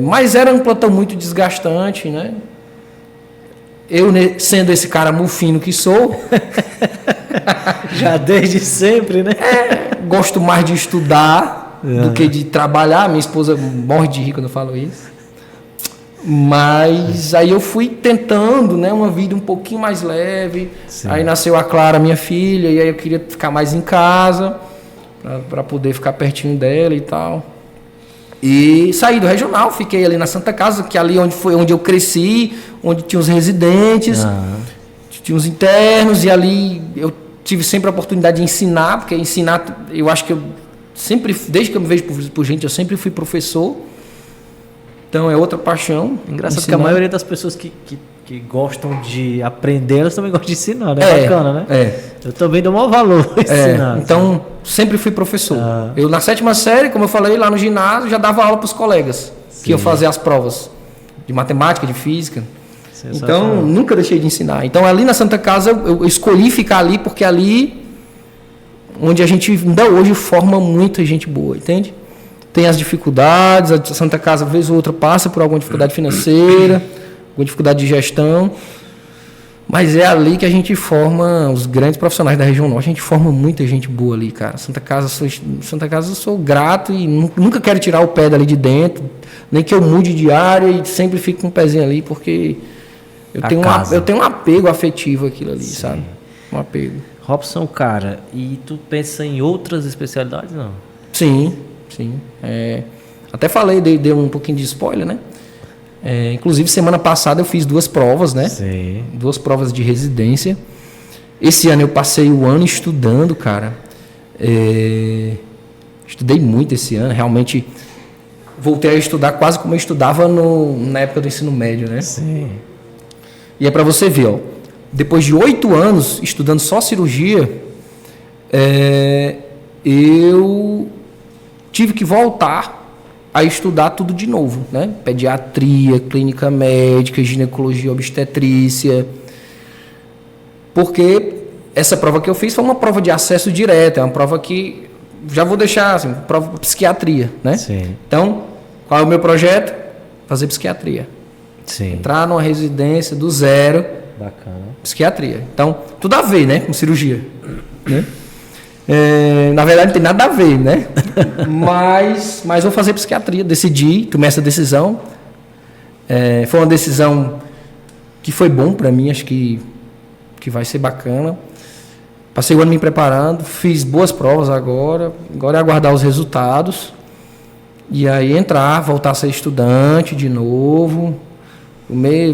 mas era um plantão muito desgastante, né? Eu, sendo esse cara mufino que sou... Já desde sempre, né? Gosto mais de estudar do que de trabalhar. Minha esposa morre de rir quando eu falo isso. Mas aí eu fui tentando, né, uma vida um pouquinho mais leve. Sim. Aí nasceu a Clara, minha filha, e aí eu queria ficar mais em casa para poder ficar pertinho dela e tal. E saí do regional, fiquei ali na Santa Casa, que ali foi onde eu cresci, onde tinha os residentes, tinha os internos, e ali eu tive sempre a oportunidade de ensinar, porque ensinar, eu acho que eu sempre, desde que eu me vejo por gente, eu sempre fui professor. Então é outra paixão. Engraçado ensinar. Que a maioria das pessoas que gostam de aprender, elas também gostam de ensinar, né? Bacana, né? Eu também dou maior valor a ensinar. Então, sempre fui professor. Eu, na 7ª série, como eu falei, lá no ginásio, já dava aula para os colegas, que iam fazer as provas de matemática, de física. Então, nunca deixei de ensinar. Então, ali na Santa Casa, eu escolhi ficar ali, porque ali, onde a gente ainda hoje forma muita gente boa, entende? Tem as dificuldades, a Santa Casa, vez ou outra, passa por alguma dificuldade financeira, alguma dificuldade de gestão, mas é ali que a gente forma os grandes profissionais da região norte. A gente forma muita gente boa ali, cara. Santa Casa eu sou grato e nunca quero tirar o pé dali de dentro, nem que eu mude de área e sempre fico com um pezinho ali, porque eu tenho um apego afetivo àquilo ali, sabe? Um apego. Robson, cara, e tu pensa em outras especialidades, não? Sim. Até falei, dei um pouquinho de spoiler, né? Inclusive, semana passada eu fiz 2 provas, né? Sim. 2 provas de residência. Esse ano eu passei o ano estudando, cara. Estudei muito esse ano, realmente voltei a estudar quase como eu estudava na época do ensino médio, né? Sim. E é para você ver, ó, depois de 8 anos estudando só cirurgia, eu tive que voltar a estudar tudo de novo, né? Pediatria, clínica médica, ginecologia, obstetrícia. Porque essa prova que eu fiz foi uma prova de acesso direto, é uma prova que, já vou deixar assim, prova de psiquiatria, né? Sim. Então, qual é o meu projeto? Fazer psiquiatria. Sim. Entrar numa residência do zero. Bacana. Psiquiatria. Então, tudo a ver, né? Com cirurgia. Né? Na verdade, não tem nada a ver, né? mas vou fazer psiquiatria. Decidi, tomei essa decisão. Foi uma decisão que foi bom para mim, acho que vai ser bacana. Passei o ano me preparando, fiz boas provas agora é aguardar os resultados e aí voltar a ser estudante de novo.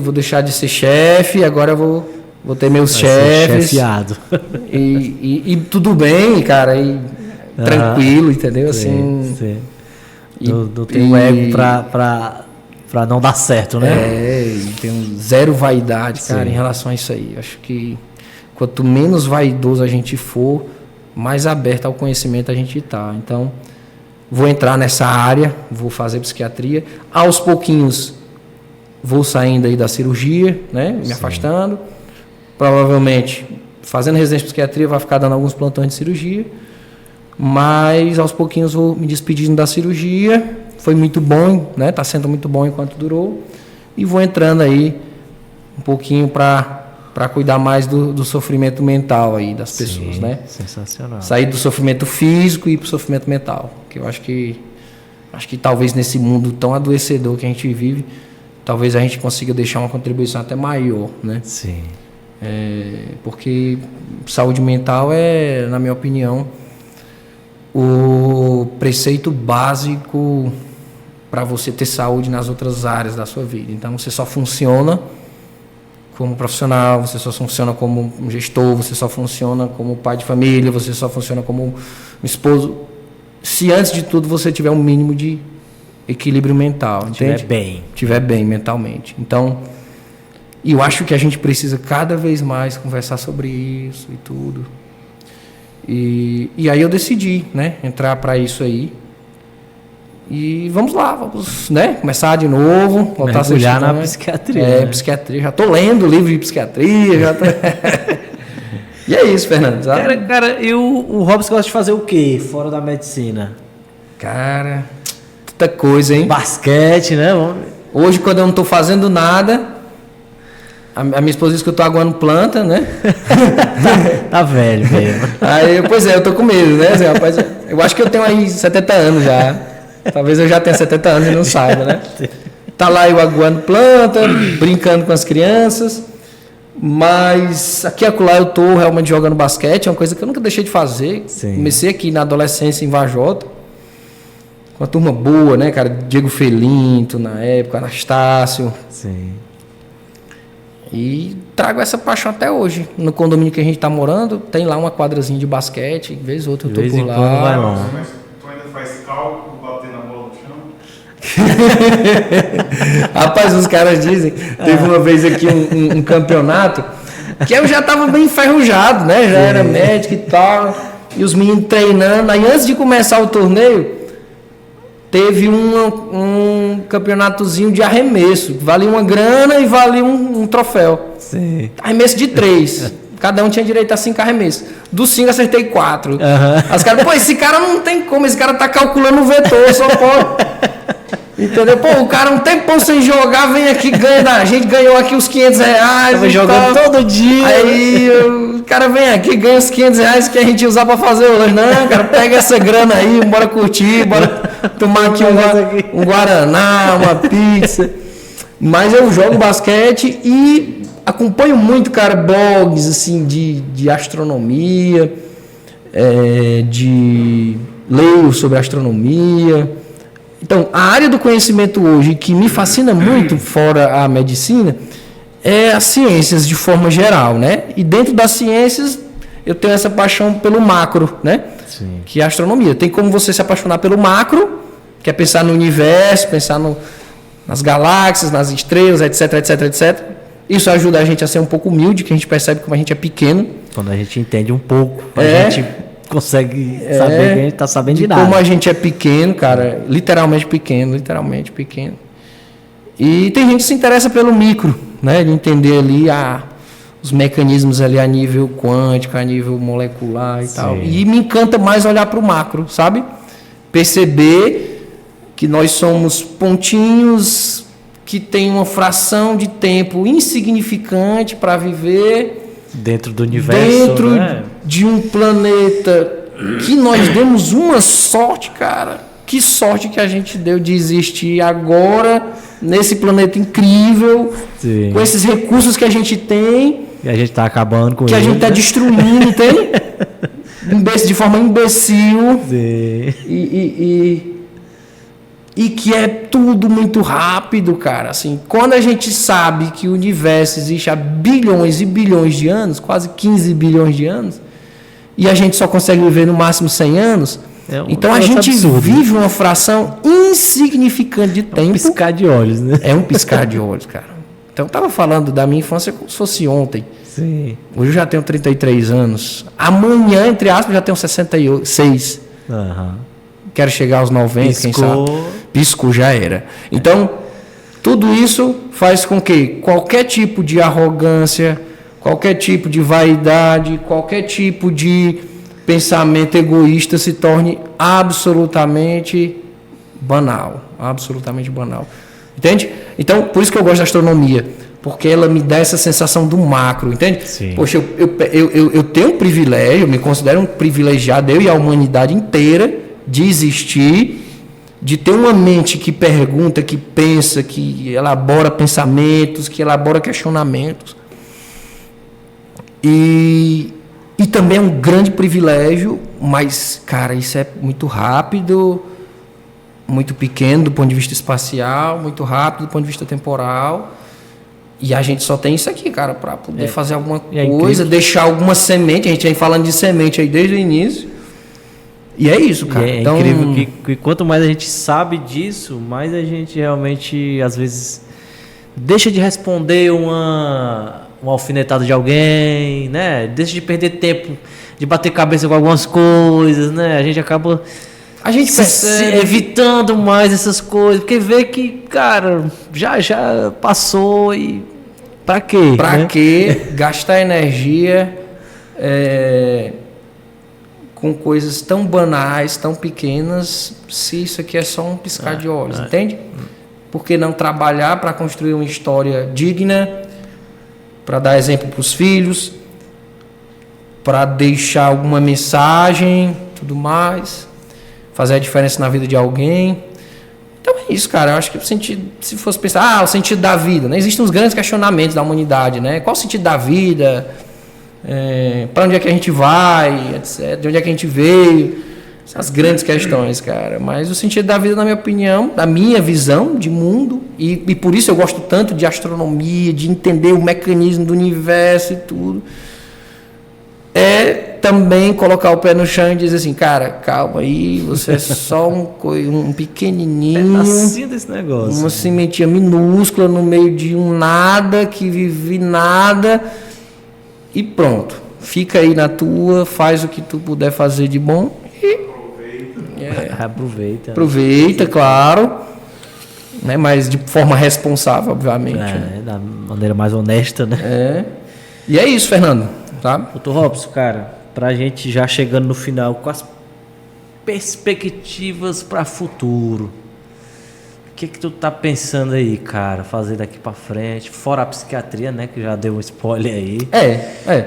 Vou deixar de ser chefe, agora vou ter meus chefes. Chefiado. E tudo bem, cara, tranquilo, entendeu? Assim. Sim. Não tem ego pra não dar certo, né? Tem zero vaidade, cara, em relação a isso aí. Acho que quanto menos vaidoso a gente for, mais aberto ao conhecimento a gente tá. Então, vou entrar nessa área, vou fazer psiquiatria. Aos pouquinhos, vou saindo aí da cirurgia, né? Me afastando. Provavelmente, fazendo residência de psiquiatria, vai ficar dando alguns plantões de cirurgia. Mas, aos pouquinhos, vou me despedindo da cirurgia. Foi muito bom, né? Tá sendo muito bom enquanto durou. E vou entrando aí um pouquinho para cuidar mais do sofrimento mental aí das pessoas, né? Sensacional. Sair do sofrimento físico e ir pro sofrimento mental. Que eu acho que talvez nesse mundo tão adoecedor que a gente vive, talvez a gente consiga deixar uma contribuição até maior, né? Sim. Porque saúde mental é, na minha opinião, o preceito básico para você ter saúde nas outras áreas da sua vida. Então, você só funciona como profissional, você só funciona como um gestor, você só funciona como pai de família, você só funciona como um esposo, se antes de tudo você tiver um mínimo de equilíbrio mental, entende? Tiver bem mentalmente. Então, eu acho que a gente precisa cada vez mais conversar sobre isso e tudo. E aí eu decidi, né, entrar para isso aí. E vamos lá, né, começar de novo, voltar a ser estudante na psiquiatria. Psiquiatria. Já tô lendo livro de psiquiatria, já tô... E é isso, Fernando. Sabe? Cara, e o Robson gosta de fazer o quê fora da medicina? Cara, tanta coisa, hein? Basquete, né? Hoje, quando eu não tô fazendo nada, a minha esposa diz que eu tô aguando planta, né? Tá velho. Aí, pois é, eu tô com medo, né? Assim, rapaz, eu acho que eu tenho aí 70 anos já. Talvez eu já tenha 70 anos e não saiba, né? Tá lá eu aguando planta, brincando com as crianças. Mas aqui e acolá eu tô realmente jogando basquete, é uma coisa que eu nunca deixei de fazer. Sim. Comecei aqui na adolescência em Vajota, com uma turma boa, né, cara? Diego Felinto na época, Anastácio. Sim. E trago essa paixão até hoje. No condomínio que a gente tá morando, tem lá uma quadrazinha de basquete, de vez ou outra eu tô por lá. Vai lá. Mas tu ainda faz cálculo, bater na bola no chão? Rapaz, os caras dizem, teve uma vez aqui um campeonato que eu já tava bem enferrujado, né? Já era médico e tal, e os meninos treinando. Aí antes de começar o torneio, teve um campeonatozinho de arremesso, valia uma grana e valia um troféu. Sim. Arremesso de 3. Cada um tinha direito a 5 arremessos. Dos 5 acertei 4. Uhum. Os caras, pô, esse cara não tem como, esse cara tá calculando o vetor, só pode. Entendeu? Pô, o cara um tempão sem jogar, vem aqui, ganha da gente, ganhou aqui os R$500. Tava jogando todo dia. Aí o cara vem aqui, ganha os R$500 que a gente ia usar pra fazer o lanche. Não, cara, pega essa grana aí, bora curtir, bora tomar aqui um guaraná, uma pizza. Mas eu jogo basquete e acompanho muito, cara, blogs assim, de astronomia, leio sobre astronomia. Então, a área do conhecimento hoje que me fascina muito, fora a medicina, é as ciências de forma geral, né? E dentro das ciências, eu tenho essa paixão pelo macro, né? Sim. Que é a astronomia. Tem como você se apaixonar pelo macro, que é pensar no universo, pensar nas galáxias, nas estrelas, etc, etc, etc. Isso ajuda a gente a ser um pouco humilde, que a gente percebe como a gente é pequeno. Quando a gente entende um pouco, a gente consegue saber que a gente está sabendo de nada. Como a gente é pequeno, cara, literalmente pequeno. E tem gente que se interessa pelo micro, né? De entender ali os mecanismos ali a nível quântico, a nível molecular e tal. E me encanta mais olhar para o macro, sabe? Perceber que nós somos pontinhos que tem uma fração de tempo insignificante para viver dentro do universo, dentro de um planeta que nós demos uma sorte, cara, que sorte que a gente deu de existir agora, nesse planeta incrível, Sim. com esses recursos que a gente tem. E a gente tá acabando com que eles, a gente tá né? destruindo, entende? De forma imbecil. Sim. E que é tudo muito rápido, cara. Assim, quando a gente sabe que o universo existe há bilhões e bilhões de anos, quase 15 bilhões de anos, e a gente só consegue viver no máximo 100 anos, então a gente vive uma fração insignificante de tempo. Um piscar de olhos, né? É um piscar de olhos, cara. Então eu tava falando da minha infância como se fosse ontem. Sim. Hoje eu já tenho 33 anos. Amanhã, entre aspas, já tenho 66. Aham. Quero chegar aos 90, Piscou. quem sabe. Piscou, já era. Então, tudo isso faz com que qualquer tipo de arrogância, qualquer tipo de vaidade, qualquer tipo de pensamento egoísta se torne absolutamente banal. Absolutamente banal. Entende? Então, por isso que eu gosto da astronomia. Porque ela me dá essa sensação do macro, entende? Sim. Poxa, eu tenho um privilégio, eu me considero um privilegiado, eu e a humanidade inteira, de existir, de ter uma mente que pergunta, que pensa, que elabora pensamentos, que elabora questionamentos. E também é um grande privilégio, mas, cara, isso é muito rápido, muito pequeno do ponto de vista espacial, muito rápido do ponto de vista temporal. E a gente só tem isso aqui, cara, para poder fazer alguma coisa, deixar alguma semente. A gente vem falando de semente aí desde o início. E é isso, cara. É então, incrível que quanto mais a gente sabe disso, mais a gente realmente, às vezes, deixa de responder uma alfinetada de alguém, né? Deixa de perder tempo, de bater cabeça com algumas coisas, né? A gente acaba evitando mais essas coisas, porque vê que, cara, já passou e pra quê? Pra quê gastar energia com coisas tão banais, tão pequenas, se isso aqui é só um piscar de olhos, entende? Por que não trabalhar para construir uma história digna, para dar exemplo para os filhos, para deixar alguma mensagem, tudo mais, fazer a diferença na vida de alguém. Então é isso, cara. Eu acho que o sentido, se fosse pensar, o sentido da vida, né? Existem os grandes questionamentos da humanidade, né? Qual o sentido da vida? Para onde é que a gente vai, etc. De onde é que a gente veio? Essas grandes questões, cara. Mas o sentido da vida, na minha opinião, da minha visão de mundo, e por isso eu gosto tanto de astronomia, de entender o mecanismo do universo e tudo, é também colocar o pé no chão e dizer assim, cara, calma aí, você é só um pequenininho, assim desse negócio, uma sementinha minúscula no meio de um nada, que vive nada, e pronto, fica aí na tua, faz o que tu puder fazer de bom e aproveita, claro, né, mas de forma responsável, obviamente, né? Da maneira mais honesta, né? E é isso, Fernando, tá? Doutor Robson, cara, pra gente já chegando no final, com as perspectivas para futuro, o que tu tá pensando aí, cara, fazer daqui para frente, fora a psiquiatria, né, que já deu um spoiler aí,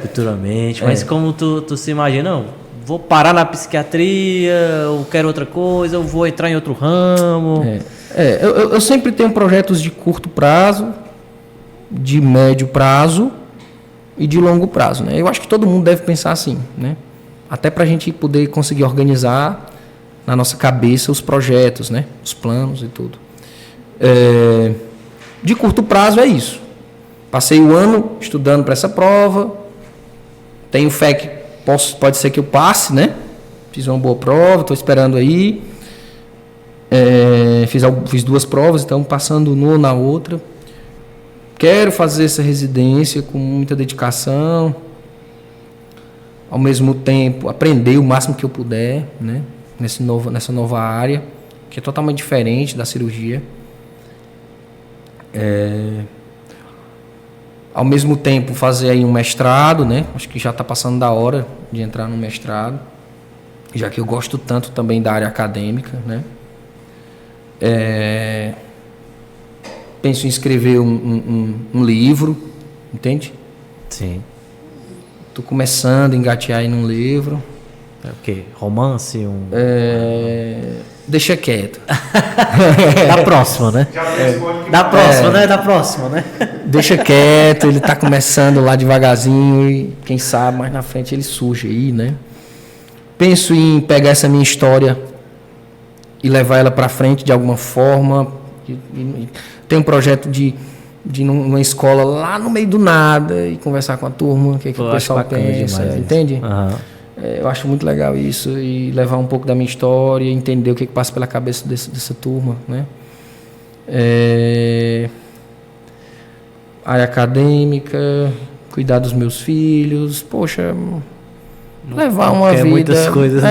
futuramente, mas como tu se imagina, não, vou parar na psiquiatria, eu quero outra coisa, eu vou entrar em outro ramo? Eu sempre tenho projetos de curto prazo, de médio prazo e de longo prazo, né? Eu acho que todo mundo deve pensar assim, né? Até para a gente poder conseguir organizar na nossa cabeça os projetos, né? Os planos e tudo. De curto prazo é isso. Passei o ano estudando para essa prova, tenho fé que pode ser que eu passe, né? Fiz uma boa prova, estou esperando aí. Fiz 2 provas, então passando numa na outra. Quero fazer essa residência com muita dedicação, ao mesmo tempo aprender o máximo que eu puder, né? Nessa nova área, que é totalmente diferente da cirurgia. Ao mesmo tempo fazer aí um mestrado, né? Acho que já está passando da hora de entrar no mestrado, já que eu gosto tanto também da área acadêmica, né? Penso em escrever um livro, entende? Sim. Estou começando a engatear aí num livro. É o quê? Romance? deixa quieto. Da próxima, né? Da próxima, né? Da próxima, né? Deixa quieto, ele tá começando lá devagarzinho e quem sabe mais na frente ele surge aí, né? Penso em pegar essa minha história e levar ela para frente de alguma forma. Tem um projeto de ir numa escola lá no meio do nada e conversar com a turma, o que o pessoal pensa, entende? Uhum. Eu acho muito legal isso e levar um pouco da minha história, entender o que passa pela cabeça dessa turma, né? Área acadêmica, cuidar dos meus filhos, poxa, levar uma vida, muitas coisas,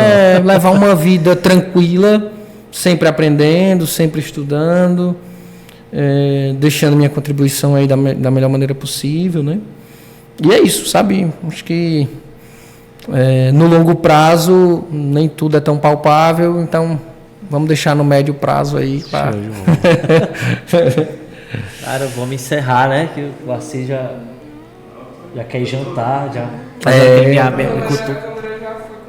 levar uma vida tranquila, sempre aprendendo, sempre estudando, deixando minha contribuição aí da melhor maneira possível, né? E é isso, sabe? Acho que no longo prazo nem tudo é tão palpável, então vamos deixar no médio prazo aí. Pra... Cara, vamos encerrar, né? Que o Assis já quer jantar, já.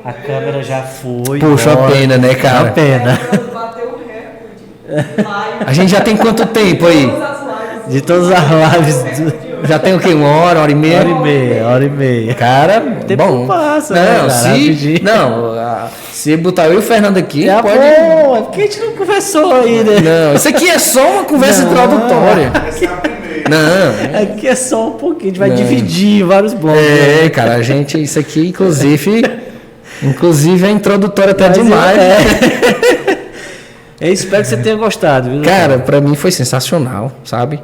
A câmera já foi. Puxa, a pena, né, cara? A pena. A gente já tem quanto tempo aí? De todas as lives. Já tem o quê? 1 hora, 1 hora e meia? Hora e meia. Cara, o tempo bom. Passa, não, né, se botar eu e o Fernando aqui, pode... Bom, é porque a gente não conversou ainda. Não, isso aqui é só uma conversa introdutória. Não. Aqui é só um pouquinho, a gente vai dividir em vários blocos. Cara, isso aqui, inclusive é introdutório até demais. Eu espero que você tenha gostado, viu? Cara, pra mim foi sensacional, sabe?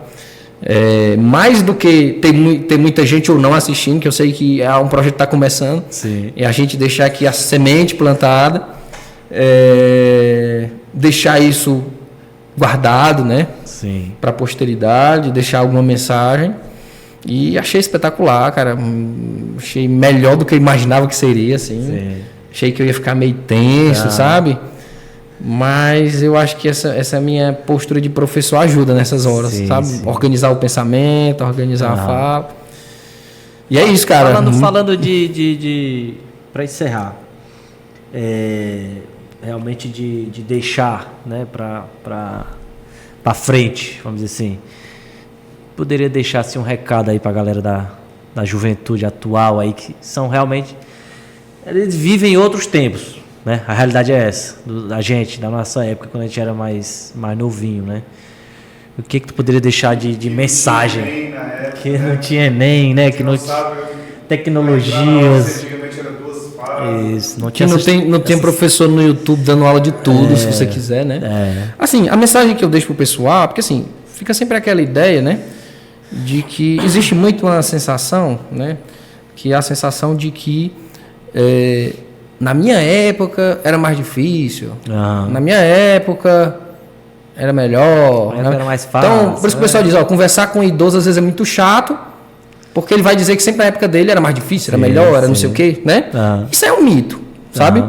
Mais do que ter muita gente ou não assistindo, que eu sei que é um projeto que está começando. Sim. E a gente deixar aqui a semente plantada, deixar isso guardado, né? Sim. Para a posteridade, deixar alguma mensagem. E achei espetacular, cara. Achei melhor do que eu imaginava que seria, assim. Sim. Achei que eu ia ficar meio tenso, sabe? Mas eu acho que essa minha postura de professor ajuda nessas horas, sabe? Sim. Organizar o pensamento, organizar a fala. E é isso, cara. Falando de para encerrar, realmente de deixar, né, para frente, vamos dizer assim. Poderia deixar assim, um recado aí para a galera da juventude atual aí, que são realmente... Eles vivem outros tempos. Né? A realidade é essa, da gente, da nossa época, quando a gente era mais novinho, né? O que tu poderia deixar de mensagem? Que não tinha Enem, né? Que não tinha tecnologias. Isso, não tinha não tem professor no YouTube dando aula de tudo, se você quiser, né? Assim, a mensagem que eu deixo pro pessoal, porque assim, fica sempre aquela ideia, né? De que existe muito uma sensação, né? Que é a sensação de que na minha época era mais difícil. Na minha época era melhor. Né? Era mais fácil. Então, por isso que o pessoal diz, conversar com um idoso às vezes é muito chato, porque ele vai dizer que sempre na época dele era mais difícil, era melhor, era não sei o quê, né? Isso é um mito, sabe?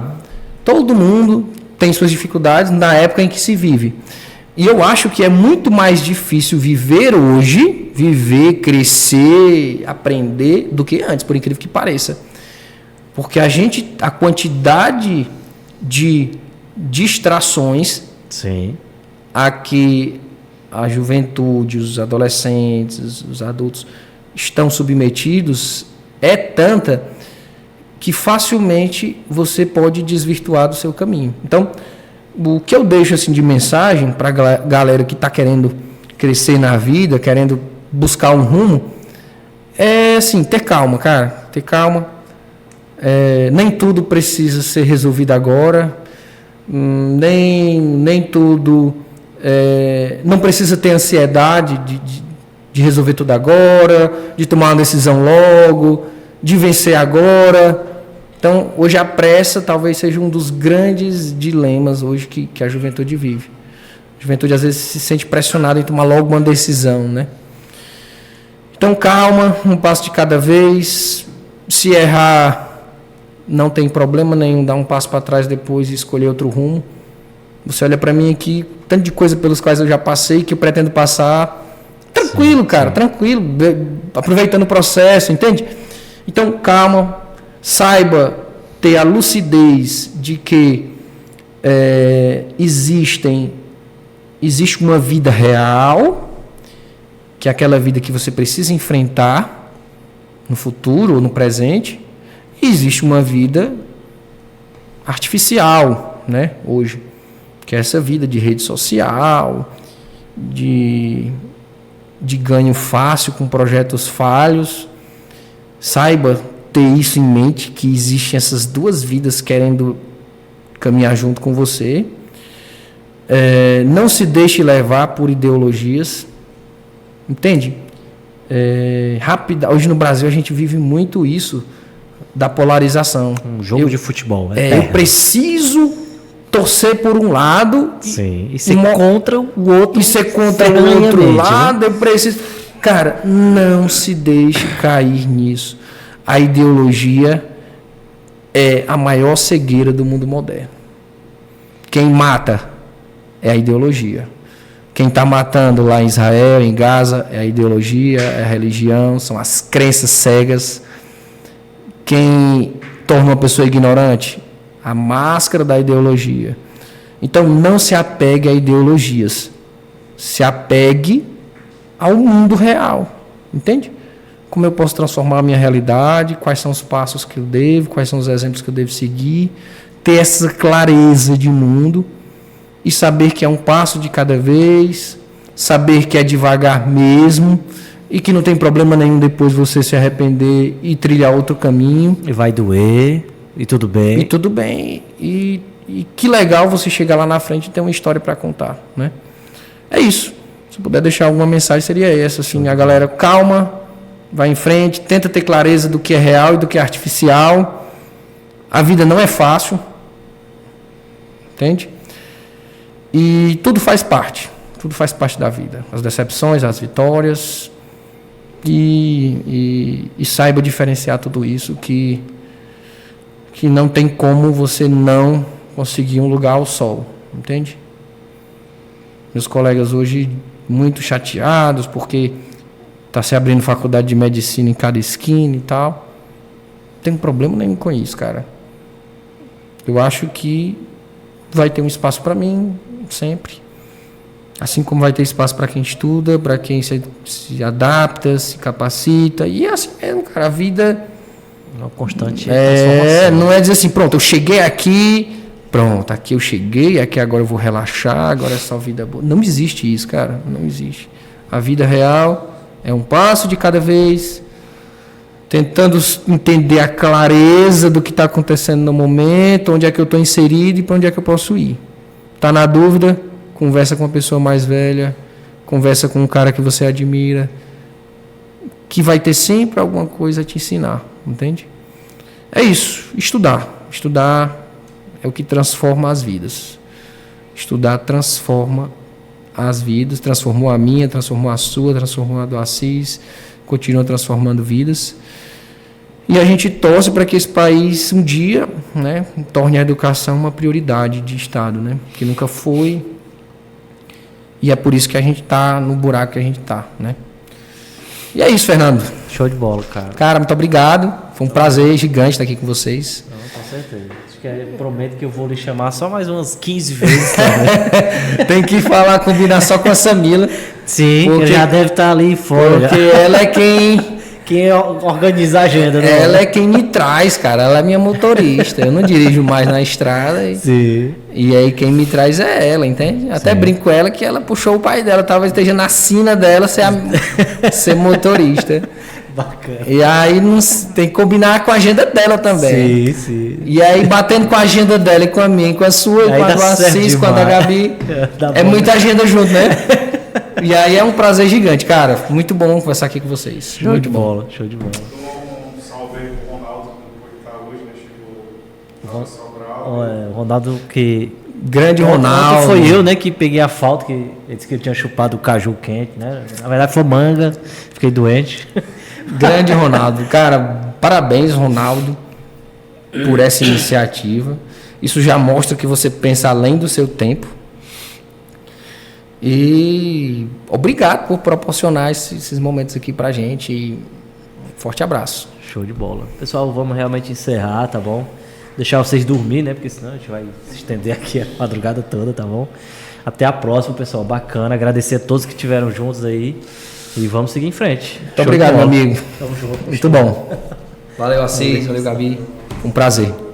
Todo mundo tem suas dificuldades na época em que se vive. E eu acho que é muito mais difícil viver hoje, crescer, aprender, do que antes, por incrível que pareça. Porque a quantidade de distrações a que a juventude, os adolescentes, os adultos estão submetidos é tanta que facilmente você pode desvirtuar do seu caminho. Então, o que eu deixo assim de mensagem para a galera que está querendo crescer na vida, querendo buscar um rumo, é assim, ter calma, cara, ter calma. Nem tudo precisa ser resolvido agora, nem tudo não precisa ter ansiedade de resolver tudo agora, de tomar uma decisão logo, de vencer agora. Então, hoje a pressa talvez seja um dos grandes dilemas hoje que a juventude vive. A juventude às vezes se sente pressionada em tomar logo uma decisão, né? Então, calma, um passo de cada vez. Se errar, não tem problema nenhum, dar um passo para trás depois e escolher outro rumo. Você olha para mim aqui, tanto de coisa pelos quais eu já passei, que eu pretendo passar. Tranquilo, cara, tranquilo, aproveitando o processo, entende? Então, calma, saiba ter a lucidez de que existe uma vida real, que é aquela vida que você precisa enfrentar no futuro ou no presente, e existe uma vida artificial, né, hoje, que é essa vida de rede social, de ganho fácil com projetos falhos. Saiba ter isso em mente, que existem essas duas vidas querendo caminhar junto com você. Não se deixe levar por ideologias, entende? Hoje no Brasil a gente vive muito isso da polarização. Um jogo de futebol. Eu preciso torcer por um lado, sim, e ser contra o outro. E ser contra o outro lado, né? Eu preciso. Cara, não se deixe cair nisso. A ideologia é a maior cegueira do mundo moderno. Quem mata é a ideologia. Quem está matando lá em Israel, em Gaza, é a ideologia, é a religião, são as crenças cegas. Quem torna uma pessoa ignorante? A máscara da ideologia. Então, não se apegue a ideologias. Se apegue ao mundo real. Entende? Como eu posso transformar a minha realidade, quais são os passos que eu devo, quais são os exemplos que eu devo seguir, ter essa clareza de mundo e saber que é um passo de cada vez, saber que é devagar mesmo e que não tem problema nenhum depois você se arrepender e trilhar outro caminho. E vai doer, e tudo bem. E tudo bem. E que legal você chegar lá na frente e ter uma história para contar, né? É isso. Se puder deixar alguma mensagem, seria essa, assim, a galera, calma, vai em frente, tenta ter clareza do que é real e do que é artificial. A vida não é fácil, entende? E tudo faz parte da vida, as decepções, as vitórias, e saiba diferenciar tudo isso, que não tem como você não conseguir um lugar ao sol, entende? Meus colegas hoje muito chateados porque está se abrindo faculdade de medicina em cada esquina e tal. Não tem problema nenhum com isso, cara. Eu acho que vai ter um espaço para mim, sempre. Assim como vai ter espaço para quem estuda, para quem se adapta, se capacita. E é assim mesmo, cara. A vida... Uma constante não é dizer assim, pronto, eu cheguei aqui... Pronto, aqui eu cheguei, aqui agora eu vou relaxar, agora é só vida boa. Não existe isso, cara. Não existe. A vida real é um passo de cada vez, tentando entender a clareza do que está acontecendo no momento, onde é que eu estou inserido e para onde é que eu posso ir. Está na dúvida? Conversa com uma pessoa mais velha, conversa com um cara que você admira, que vai ter sempre alguma coisa a te ensinar, entende? É isso, estudar. Estudar é o que transforma as vidas. Estudar transforma as vidas, transformou a minha, transformou a sua, transformou a do Assis, continua transformando vidas. E a gente torce para que esse país um dia, né, torne a educação uma prioridade de Estado, né, que nunca foi. E é por isso que a gente está no buraco que a gente está, né. E é isso, Fernando. Show de bola, cara. Cara, muito obrigado. Foi um prazer gigante estar aqui com vocês. Não, com certeza. Prometo que eu vou lhe chamar só mais umas 15 vezes. Tá? Tem que falar, combinar só com a Samila. Sim, porque já deve estar ali fora. Porque ela é quem organiza a agenda. Né? Ela é quem me traz, cara. Ela é minha motorista. Eu não dirijo mais na estrada. Sim. E aí quem me traz é ela, entende? Até brinco com ela que ela puxou o pai dela. Talvez esteja na sina dela ser motorista. Bacana. E aí tem que combinar com a agenda dela também. Sim, sim. E aí batendo com a agenda dela e com a minha, com a sua, com a do Assis, com a da Gabi. É muita agenda junto, né? E aí é um prazer gigante, cara. Muito bom conversar aqui com vocês. Show de bola, show de bola. Um salve aí pro Ronaldo, que tá hoje, né? Chegou o Ronaldo que... Grande Ronaldo. Foi eu, né, que peguei a falta, que ele disse que ele tinha chupado o caju quente, né? Na verdade foi manga, fiquei doente. Grande Ronaldo. Cara, parabéns, Ronaldo, por essa iniciativa. Isso já mostra que você pensa além do seu tempo. E obrigado por proporcionar esses momentos aqui pra gente. E forte abraço. Show de bola. Pessoal, vamos realmente encerrar, tá bom? deixar vocês dormir, né? Porque senão a gente vai se estender aqui a madrugada toda, tá bom? Até a próxima, pessoal. Bacana. Agradecer a todos que estiveram juntos aí. E vamos seguir em frente. Muito obrigado, meu amigo. Tamo junto. Muito bom. Valeu, Assis. Valeu, Gabi. Um prazer.